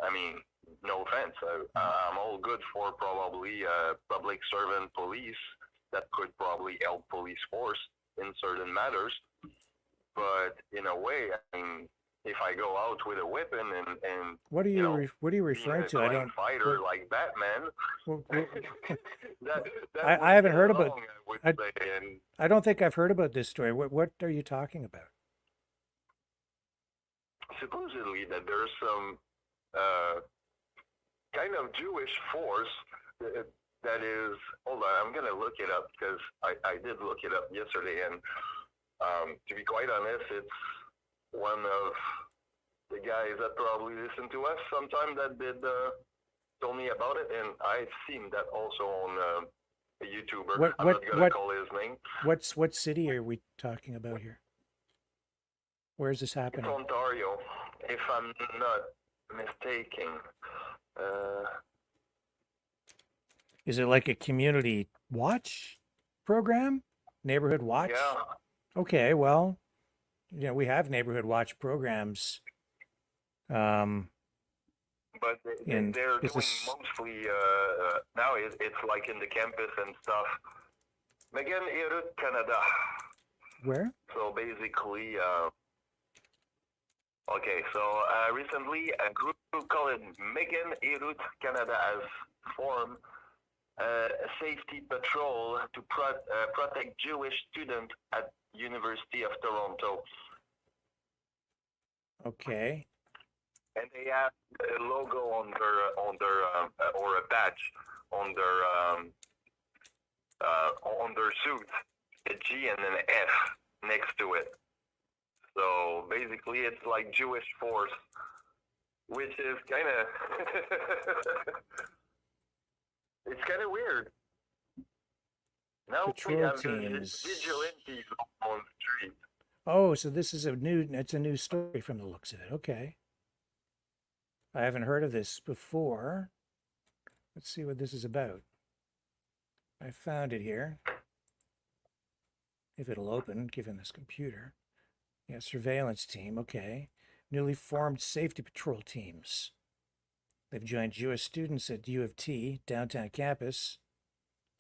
I mean, no offense, I'm all good for probably public servant police that could probably help police force in certain matters. But in a way, I mean, if I go out with a weapon and what are you referring to? I don't. Fighter like Batman. I haven't heard about. And I don't think I've heard about this story. What are you talking about? Supposedly that there's some kind of Jewish force that is. Hold on, I'm gonna look it up because I did look it up yesterday, and to be quite honest, it's one of the guys that probably listen to us sometime that did told me about it, and I've seen that also on a YouTuber. I'm not gonna call his name. What city are we talking about here? Where is this happening? It's Ontario, if I'm not mistaken. Is it like a community watch program? Neighborhood watch? Yeah. Okay, well, we have neighborhood watch programs. But they're doing mostly now. It's like in the campus and stuff. Megan Irut, Canada. Where? So basically, okay. So recently, a group called Megan Irut Canada has formed a safety patrol to protect Jewish students at University of Toronto. Okay. And they have a logo on their or a badge on their suit, a G and an F next to it. So basically, it's like Jewish force, which is kind of it's kind of weird. Now Patrol we have teams. vigilantes on the street. Oh, so this is it's a new story from the looks of it. Okay. I haven't heard of this before. Let's see what this is about. I found it here. If it'll open, given this computer. Yeah, surveillance team, okay. Newly formed safety patrol teams. They've joined Jewish students at U of T, downtown campus.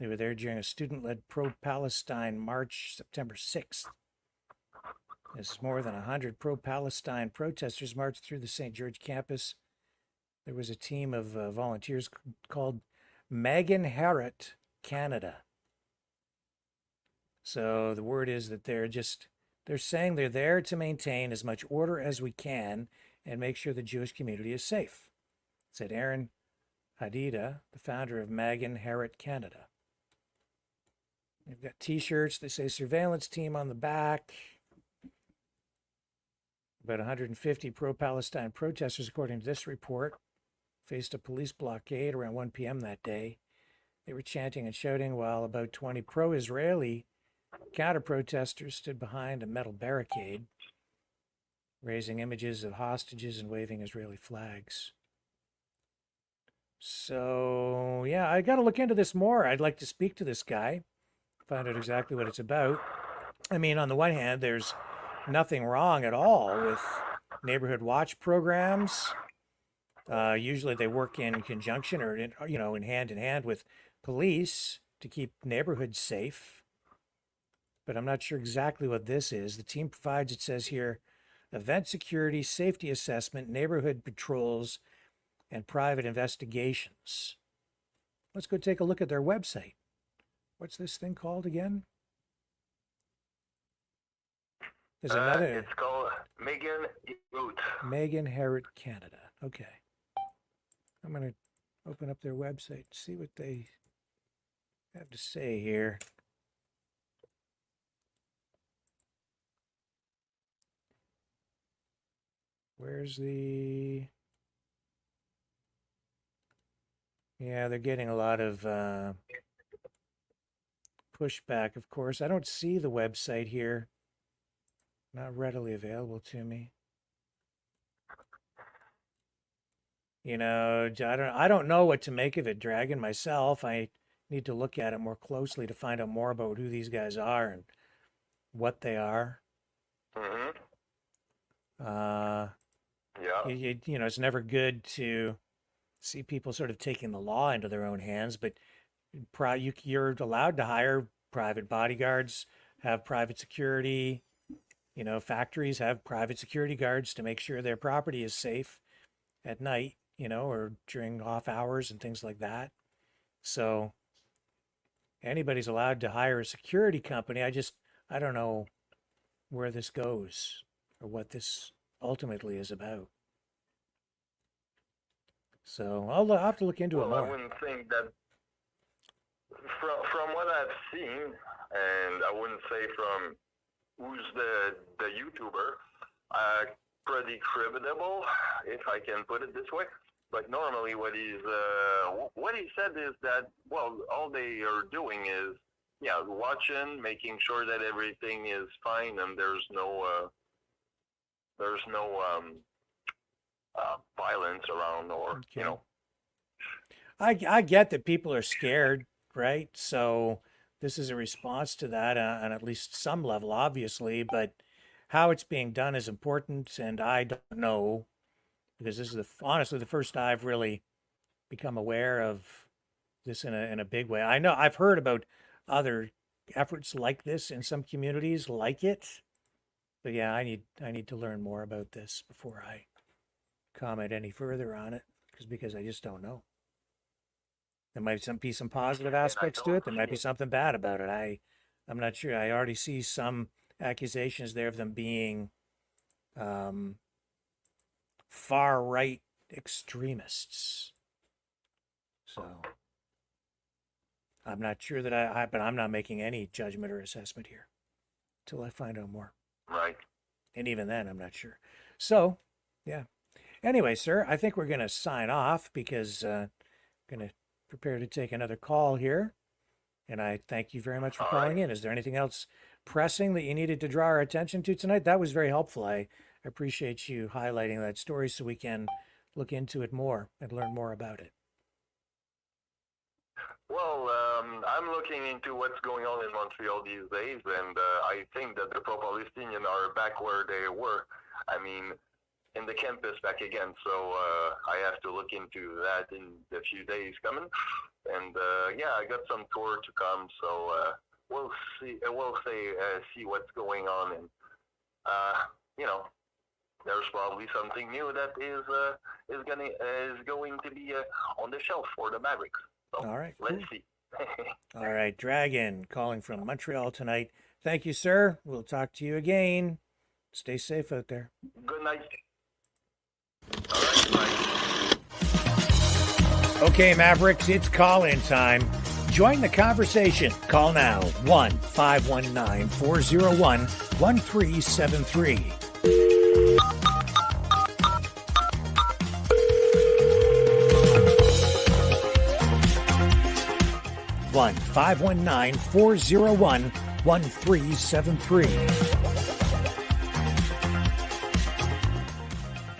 They were there during a student-led pro-Palestine march September 6th. As more than 100 pro-Palestine protesters marched through the St. George campus, there was a team of volunteers called Megan Harrott Canada. So the word is that they're saying they're there to maintain as much order as we can and make sure the Jewish community is safe, said Aaron Hadida, the founder of Megan Harrott Canada. They've got t-shirts that say surveillance team on the back. About 150 pro-Palestine protesters, according to this report, faced a police blockade around 1 p.m. that day. They were chanting and shouting while about 20 pro-Israeli counter-protesters stood behind a metal barricade. raising images of hostages and waving Israeli flags. So, yeah, I got to look into this more. I'd like to speak to this guy, find out exactly what it's about. I mean, on the one hand, there's nothing wrong at all with neighborhood watch programs. Usually they work in conjunction or, in hand with police to keep neighborhoods safe. But I'm not sure exactly what this is. The team provides, it says here, event security, safety assessment, neighborhood patrols, and private investigations. Let's go take a look at their website. What's this thing called again? There's another. It's called Megan Root. Megan Herod Canada. Okay. I'm going to open up their website, see what they have to say here. Where's the... Yeah, they're getting a lot of pushback, of course. I don't see the website here. Not readily available to me. I don't know what to make of it, Dragon, myself. I need to look at it more closely to find out more about who these guys are and what they are. Yeah. It's never good to see people sort of taking the law into their own hands, but you're allowed to hire private bodyguards, have private security. Factories have private security guards to make sure their property is safe at night, or during off hours and things like that. So anybody's allowed to hire a security company. I don't know where this goes or what this ultimately is about. So I'll have to look into it more. I wouldn't think that from what I've seen, and I wouldn't say from who's the YouTuber, pretty creditable, if I can put it this way. But normally what he said is that, well, all they are doing is, watching, making sure that everything is fine and there's no violence around or, I get that people are scared, right? So this is a response to that on at least some level, obviously, but how it's being done is important, and I don't know, because this is honestly the first I've really become aware of this in a big way. I know I've heard about other efforts like this in some communities like it, but yeah, I need to learn more about this before I comment any further on it, because I just don't know. There might be some positive aspects to it. There might be something bad about it. I'm not sure. I already see some accusations there of them being far-right extremists. So I'm not sure that but I'm not making any judgment or assessment here until I find out more. Right. And even then, I'm not sure. So, yeah. Anyway, sir, I think we're going to sign off because I'm going to prepare to take another call here. And I thank you very much for calling in. Is there anything else pressing that you needed to draw our attention to tonight? That was very helpful. I appreciate you highlighting that story so we can look into it more and learn more about it. Well, I'm looking into what's going on in Montreal these days, and I think that the pro-Palestinians are back where they were. I mean, in the campus back again. So I have to look into that in a few days coming. And I got some tour to come. So we'll see. See what's going on, and there's probably something new that is going to be on the shelf for the Mavericks. So all right, let's see. All right, Dragon calling from Montreal tonight. Thank you, sir. We'll talk to you again. Stay safe out there. Good night. Okay, Mavericks, it's call-in time. Join the conversation. Call now, 1-519-401-1373. One 519-401-1373.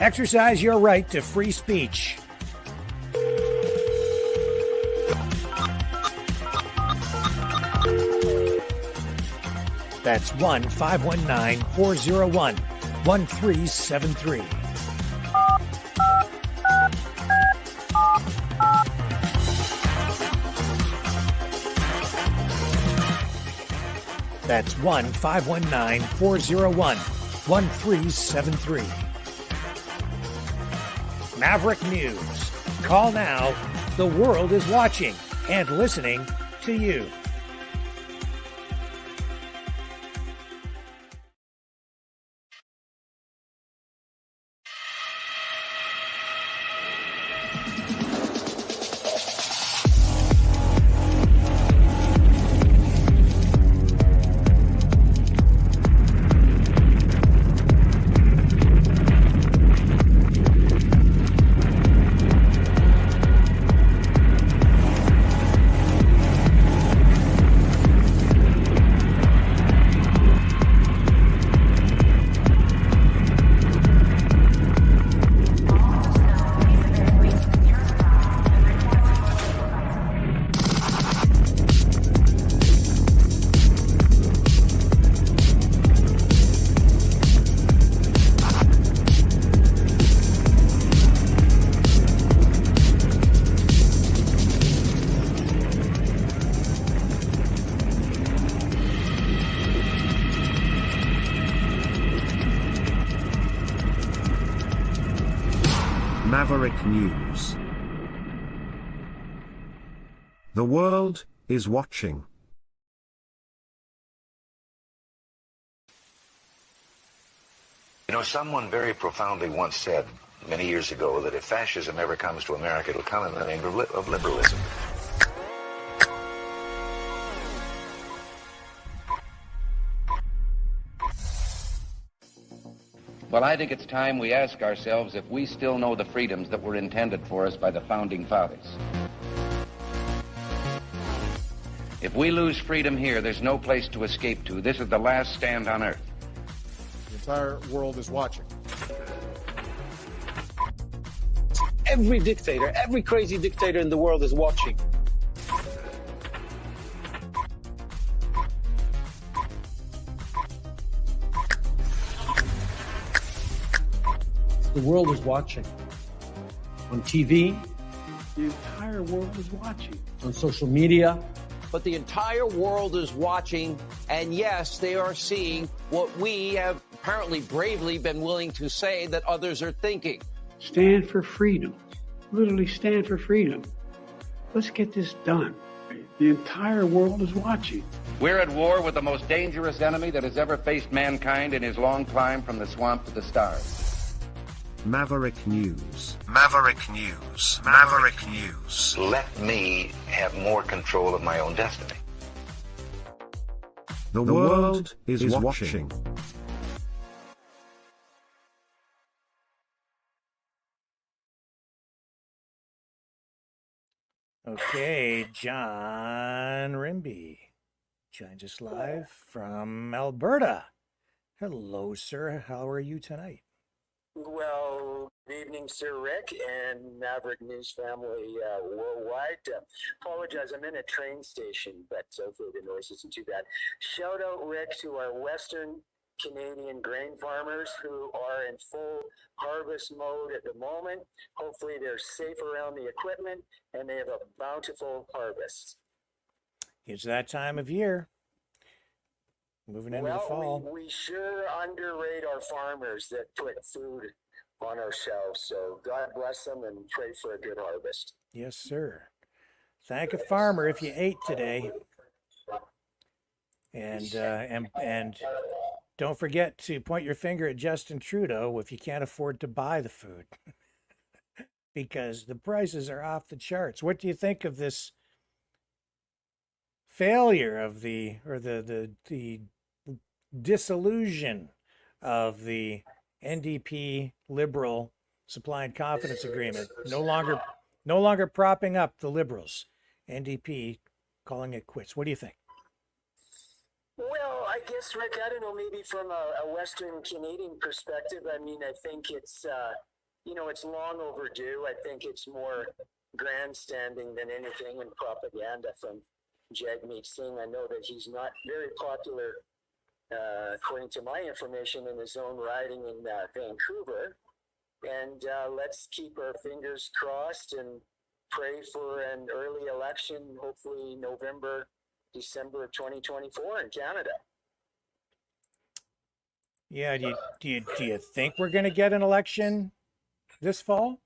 Exercise your right to free speech. That's 1-519-401-1373. That's 1-519-401-1373. Maverick News. Call now. The world is watching and listening to you. Maverick News. The world is watching. You know, someone very profoundly once said many years ago that if fascism ever comes to America, it'll come in the name of liberalism. Well, I think it's time we ask ourselves if we still know the freedoms that were intended for us by the Founding Fathers. If we lose freedom here, there's no place to escape to. This is the last stand on Earth. The entire world is watching. Every dictator, every crazy dictator in the world is watching. The world is watching. On TV, the entire world is watching. On social media. But the entire world is watching, and yes, they are seeing what we have apparently bravely been willing to say that others are thinking. Stand for freedom. Literally stand for freedom. Let's get this done. The entire world is watching. We're at war with the most dangerous enemy that has ever faced mankind in his long climb from the swamp to the stars. Maverick News. Maverick News. Maverick News. Let me have more control of my own destiny. The world is watching. Okay, John Rimby joins us live from Alberta. Hello, sir. How are you tonight? Well, good evening, Sir Rick and Maverick News family worldwide. Apologize, I'm in a train station, but hopefully the noise isn't too bad. Shout out, Rick, to our Western Canadian grain farmers who are in full harvest mode at the moment. Hopefully they're safe around the equipment and they have a bountiful harvest. It's that time of year. Moving into the fall. We sure underrate our farmers that put food on our shelves. So God bless them and pray for a good harvest. Yes, sir. Thank a farmer if you ate today. And don't forget to point your finger at Justin Trudeau if you can't afford to buy the food. Because the prices are off the charts. What do you think of this failure of the disillusion of the NDP Liberal Supply and Confidence Agreement? No longer propping up the Liberals. NDP calling it quits. What do you think? Well, I guess, Rick, I don't know, maybe from a Western Canadian perspective, I mean, I think it's, it's long overdue. I think it's more grandstanding than anything and propaganda from Jagmeet Singh. I know that he's not very popular, according to my information, in his own riding in Vancouver. And let's keep our fingers crossed and pray for an early election, hopefully November, December of 2024 in Canada. Yeah, do you think we're going to get an election this fall?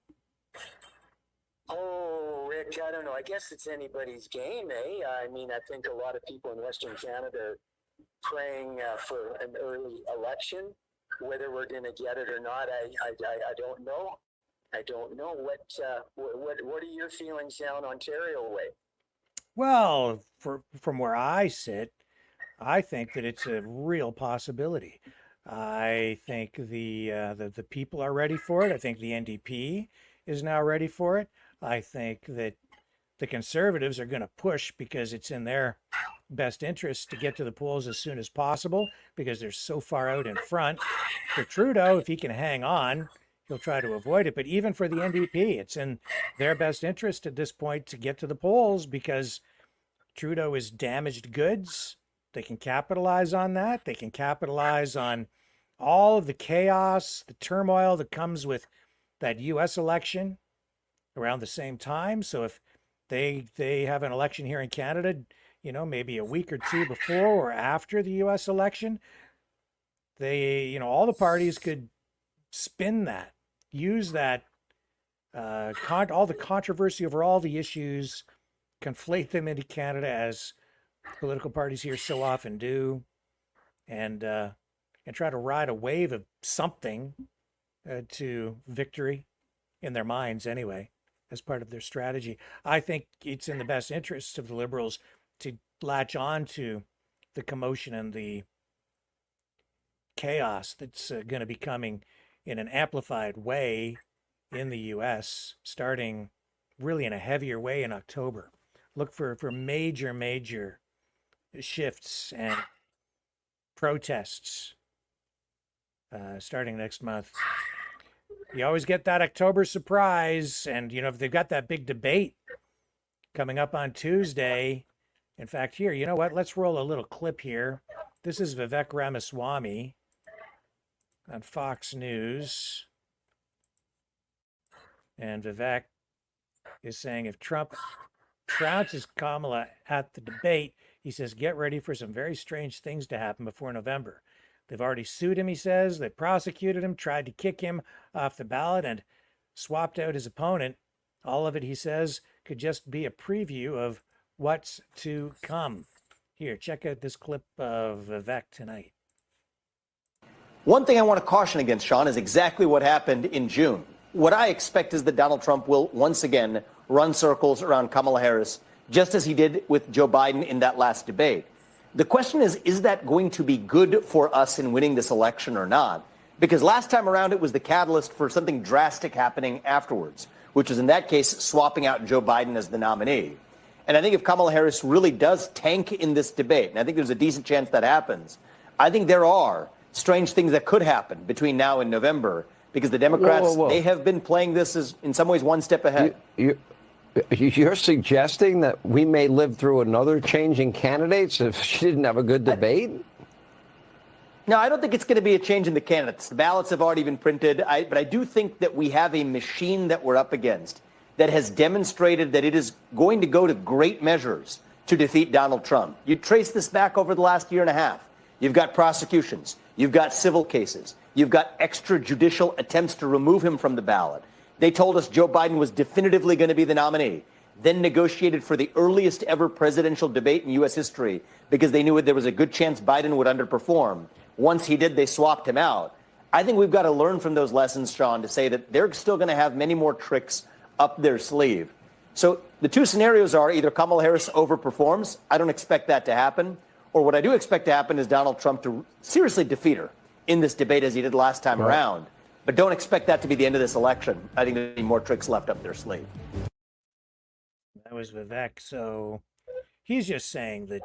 Oh, Rick, I don't know. I guess it's anybody's game, eh? I mean, I think a lot of people in Western Canada are praying for an early election. Whether we're going to get it or not, I don't know. I don't know. What are your feelings down Ontario way? Well, from where I sit, I think that it's a real possibility. I think the people are ready for it. I think the NDP is now ready for it. I think that the Conservatives are going to push because it's in their best interest to get to the polls as soon as possible because they're so far out in front. For Trudeau, if he can hang on, he'll try to avoid it. But even for the NDP, it's in their best interest at this point to get to the polls because Trudeau is damaged goods. They can capitalize on that. They can capitalize on all of the chaos, the turmoil that comes with that U.S. election around the same time. So if they have an election here in Canada, maybe a week or two before or after the U.S. election, all the parties could spin that, use that, all the controversy over all the issues, conflate them into Canada as political parties here so often do, and try to ride a wave of something to victory in their minds anyway, as part of their strategy. I think it's in the best interests of the Liberals to latch on to the commotion and the chaos that's going to be coming in an amplified way in the U.S., starting really in a heavier way in October. Look for major shifts and protests starting next month. You always get that October surprise, and if they've got that big debate coming up on Tuesday. In fact, here, you know what? Let's roll a little clip here. This is Vivek Ramaswamy on Fox News. And Vivek is saying if Trump trounces Kamala at the debate, he says, get ready for some very strange things to happen before November. They've already sued him, he says. They prosecuted him, tried to kick him off the ballot, and swapped out his opponent. All of it, he says, could just be a preview of what's to come. Here, check out this clip of Vivek tonight. One thing I want to caution against, Sean, is exactly what happened in June. What I expect is that Donald Trump will once again run circles around Kamala Harris, just as he did with Joe Biden in that last debate. The question is that going to be good for us in winning this election or not? Because last time around, it was the catalyst for something drastic happening afterwards, which was in that case swapping out Joe Biden as the nominee. And I think if Kamala Harris really does tank in this debate, and I think there's a decent chance that happens, I think there are strange things that could happen between now and November, because the Democrats, they have been playing this as, in some ways, one step ahead. You're suggesting that we may live through another change in candidates if she didn't have a good debate? No, I don't think it's going to be a change in the candidates. The ballots have already been printed, but I do think that we have a machine that we're up against that has demonstrated that it is going to go to great measures to defeat Donald Trump. You trace this back over the last year and a half. You've got prosecutions. You've got civil cases. You've got extrajudicial attempts to remove him from the ballot. They told us Joe Biden was definitively going to be the nominee, then negotiated for the earliest ever presidential debate in U.S. history because they knew there was a good chance Biden would underperform. Once he did, they swapped him out. I think we've got to learn from those lessons, Sean, to say that they're still going to have many more tricks up their sleeve. So the two scenarios are either Kamala Harris overperforms. I don't expect that to happen. Or what I do expect to happen is Donald Trump to seriously defeat her in this debate as he did last time around. But don't expect that to be the end of this election. I think there'll be more tricks left up their sleeve. That was Vivek. So he's just saying that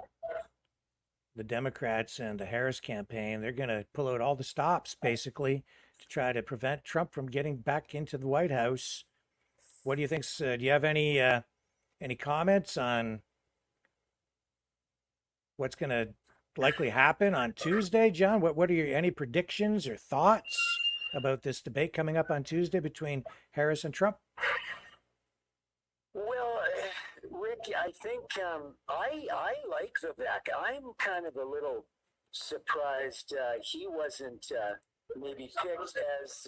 the Democrats and the Harris campaign, they're going to pull out all the stops basically to try to prevent Trump from getting back into the White House. What do you think? Do you have any comments on what's going to likely happen on Tuesday, John? What are your any predictions or thoughts about this debate coming up on Tuesday between Harris and Trump? Well, Rick, I think I like Vivek. I'm kind of a little surprised he wasn't maybe picked as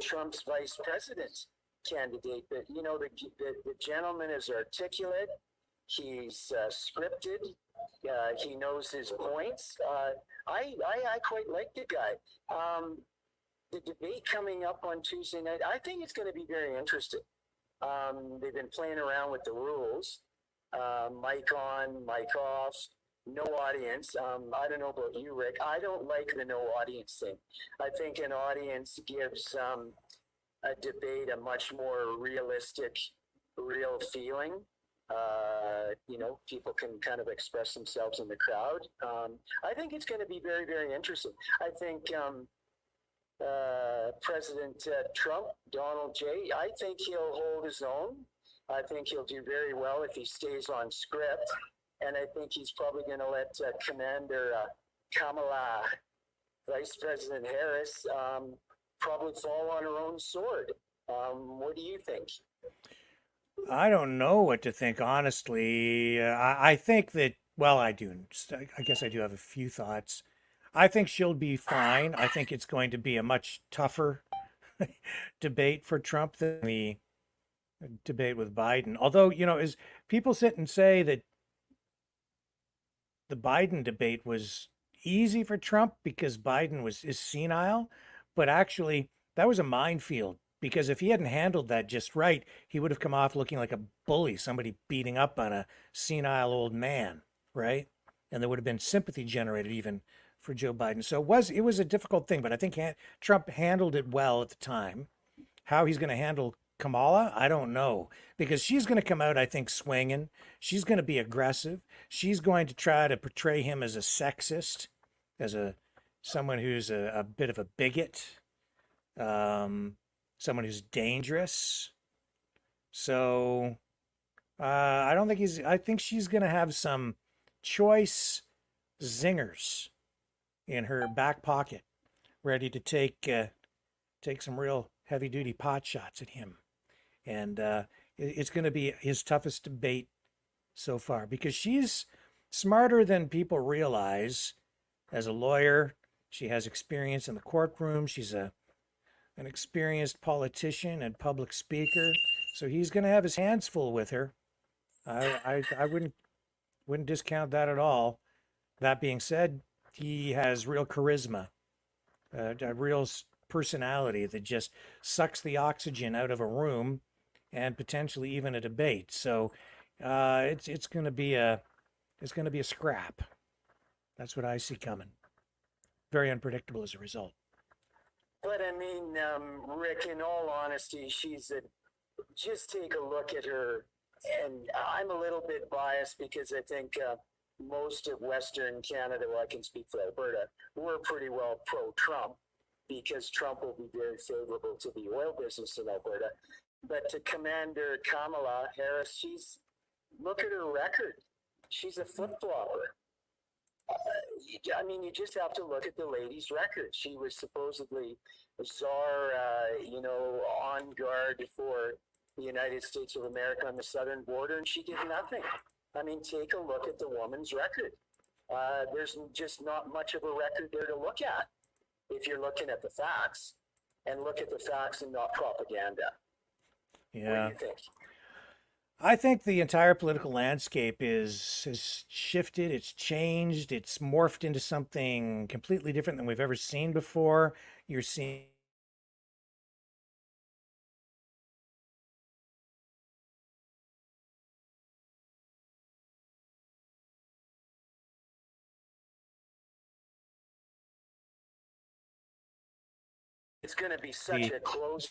Trump's vice president candidate. But the gentleman is articulate. He's scripted. He knows his points. I quite like the guy. The debate coming up on Tuesday night, I think it's going to be very interesting. They've been playing around with the rules. Mic on, mic off, no audience. I don't know about you, Rick. I don't like the no audience thing. I think an audience gives a debate a much more realistic, real feeling. People can kind of express themselves in the crowd. I think it's going to be very, very interesting. I think President Trump, Donald J., I think he'll hold his own. I think he'll do very well if he stays on script. And I think he's probably going to let Commander Kamala, Vice President Harris, probably fall on her own sword. What do you think? I don't know what to think, honestly. I think that, well, I do. I guess I do have a few thoughts. I think she'll be fine. I think it's going to be a much tougher debate for Trump than the debate with Biden. Although, as people sit and say that the Biden debate was easy for Trump because Biden is senile, but actually that was a minefield. Because if he hadn't handled that just right, he would have come off looking like a bully, somebody beating up on a senile old man, right? And there would have been sympathy generated even for Joe Biden. So it was a difficult thing, but I think Trump handled it well at the time. How he's going to handle Kamala, I don't know, because she's going to come out, I think, swinging. She's going to be aggressive. She's going to try to portray him as a sexist, as someone who's a bit of a bigot. Someone who's dangerous. So I don't think I think she's going to have some choice zingers in her back pocket, ready to take some real heavy duty pot shots at him. And it's going to be his toughest debate so far because she's smarter than people realize. As a lawyer, she has experience in the courtroom. She's an experienced politician and public speaker, so he's going to have his hands full with her. I wouldn't discount that at all. That being said, he has real charisma, a real personality that just sucks the oxygen out of a room and potentially even a debate. So it's going to be a scrap. That's what I see coming. Very unpredictable as a result. But I mean, Rick, in all honesty, just take a look at her. And I'm a little bit biased because I think most of Western Canada, well, I can speak for Alberta, we're pretty well pro-Trump because Trump will be very favorable to the oil business in Alberta. But to Commander Kamala Harris, look at her record. She's a flip-flopper. You just have to look at the lady's record. She was supposedly czar, on guard for the United States of America on the southern border, and she did nothing. Take a look at the woman's record. There's just not much of a record there to look at if you're looking at the facts, and look at the facts and not propaganda. Yeah. What do you think? I think the entire political landscape has shifted, it's changed, it's morphed into something completely different than we've ever seen before. You're seeing It's going to be such a close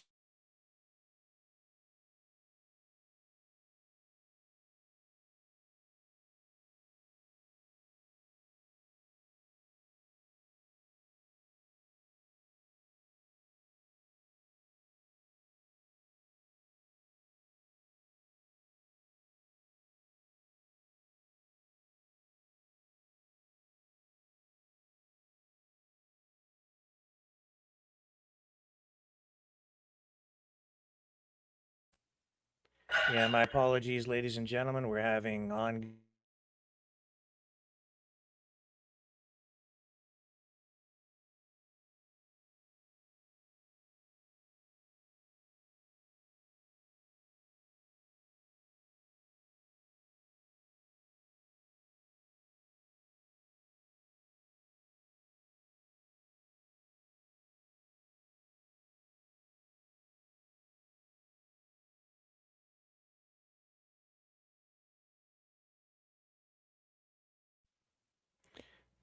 Yeah, my apologies, ladies and gentlemen. We're having on.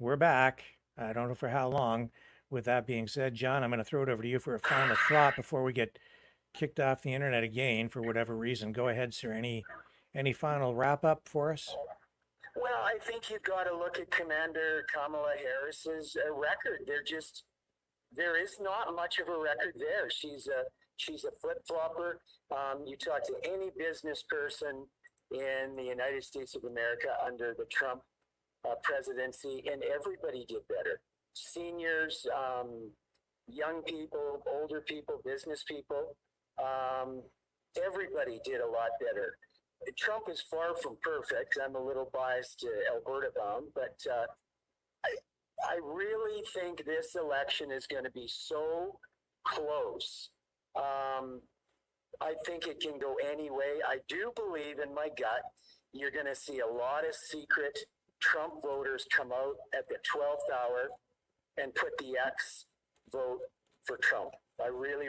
We're back. I don't know for how long. With that being said, John, I'm going to throw it over to you for a final thought before we get kicked off the internet again for whatever reason. Go ahead, sir. Any final wrap up for us? Well, I think you've got to look at Commander Kamala Harris's record. There is not much of a record there. She's a flip flopper. You talk to any business person in the United States of America under the Trump presidency, and everybody did better. Seniors, young people, older people, business people, everybody did a lot better. Trump is far from perfect. I'm a little biased to Alberta bound, but I really think this election is going to be so close. I think it can go any way. I do believe in my gut you're going to see a lot of secret Trump voters come out at the 12th hour and put the X vote for Trump. I really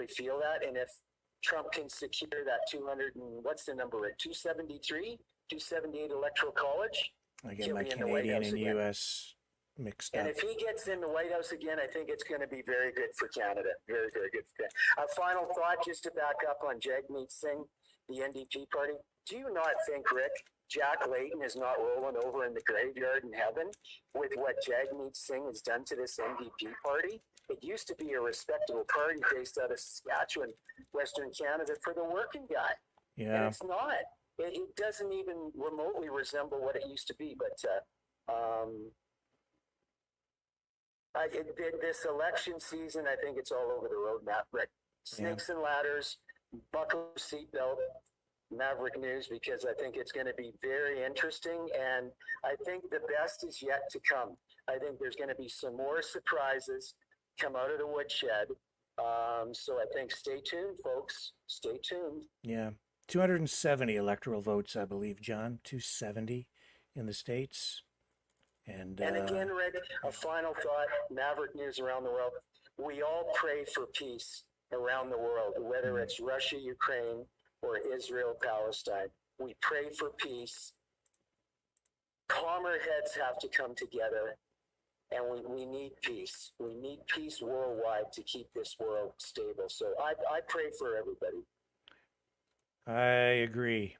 feel that. And if Trump can secure that 200 and what's the number at 273, 278 electoral college, I get my Canadian and U.S. mixed up. and if he gets in the White House again, I think it's going to be very good for Canada. Very, very good for Canada. A final thought, just to back up on Jagmeet Singh, the NDP party. Do you not think, Rick, Jack Layton is not rolling over in the graveyard in heaven with what Jagmeet Singh has done to this NDP party? It used to be a respectable party based out of Saskatchewan, Western Canada, for the working guy. Yeah. And it's not. It doesn't even remotely resemble what it used to be. But this election season, I think it's all over the roadmap, Rick. Snakes and ladders, buckle your seatbelt, Maverick News, because I think it's going to be very interesting. And I think the best is yet to come. I think there's going to be some more surprises come out of the woodshed. So I think stay tuned, folks. Stay tuned. Yeah. 270 electoral votes, I believe, John. 270 in the States. And again, Rick, a final thought, Maverick News around the world. We all pray for peace around the world, whether it's Russia, Ukraine, or Israel, Palestine. We pray for peace. Calmer heads have to come together, and we need peace. We need peace worldwide to keep this world stable. So I pray for everybody. I agree.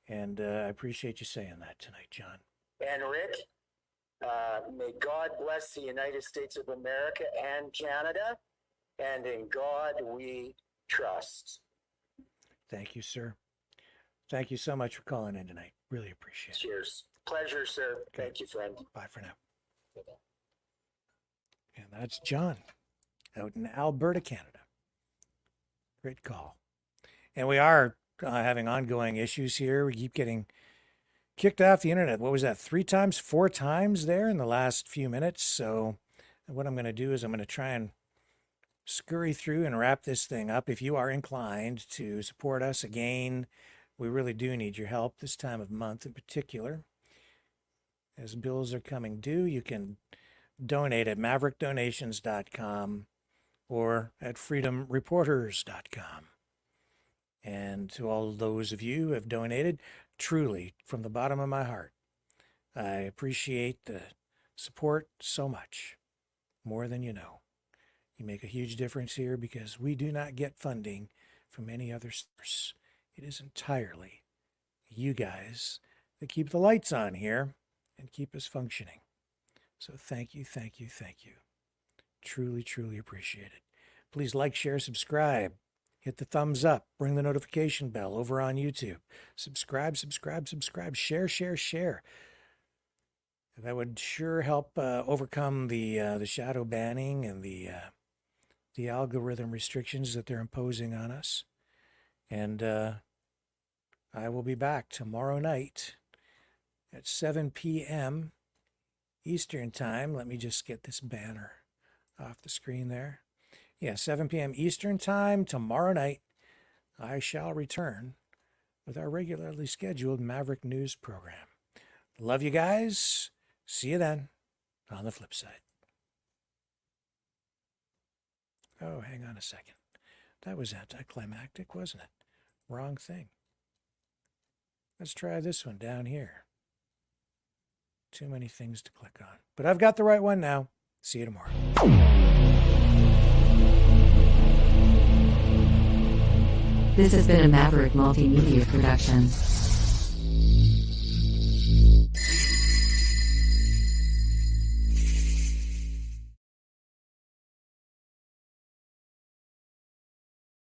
And I appreciate you saying that tonight, John. And Rick, may God bless the United States of America and Canada, and in God we trust. Thank you, sir. Thank you so much for calling in tonight. Really appreciate it. Cheers. Pleasure, sir. Okay. Thank you, friend. Bye for now. And that's John out in Alberta, Canada. Great call. And we are having ongoing issues here. We keep getting kicked off the internet. What was that? 3 times, 4 times there in the last few minutes. So what I'm going to do is I'm going to try and scurry through and wrap this thing up. If you are inclined to support us again, we really do need your help this time of month in particular. As bills are coming due, you can donate at maverickdonations.com or at freedomreporters.com. And to all those of you who have donated, truly, from the bottom of my heart, I appreciate the support so much, more than you know. You make a huge difference here because we do not get funding from any other source. It is entirely you guys that keep the lights on here and keep us functioning. So thank you, thank you, thank you. Truly, truly appreciate it. Please like, share, subscribe. Hit the thumbs up. Ring the notification bell over on YouTube. Subscribe, share, share, share. That would sure help overcome the shadow banning and the algorithm restrictions that they're imposing on us. And I will be back tomorrow night at 7 p.m. Eastern Time. Let me just get this banner off the screen there. Yeah, 7 p.m. Eastern Time tomorrow night. I shall return with our regularly scheduled Maverick News program. Love you guys. See you then on the flip side. Oh, hang on a second. That was anticlimactic, wasn't it? Wrong thing. Let's try this one down here. Too many things to click on. But I've got the right one now. See you tomorrow. This has been a Maverick Multimedia production.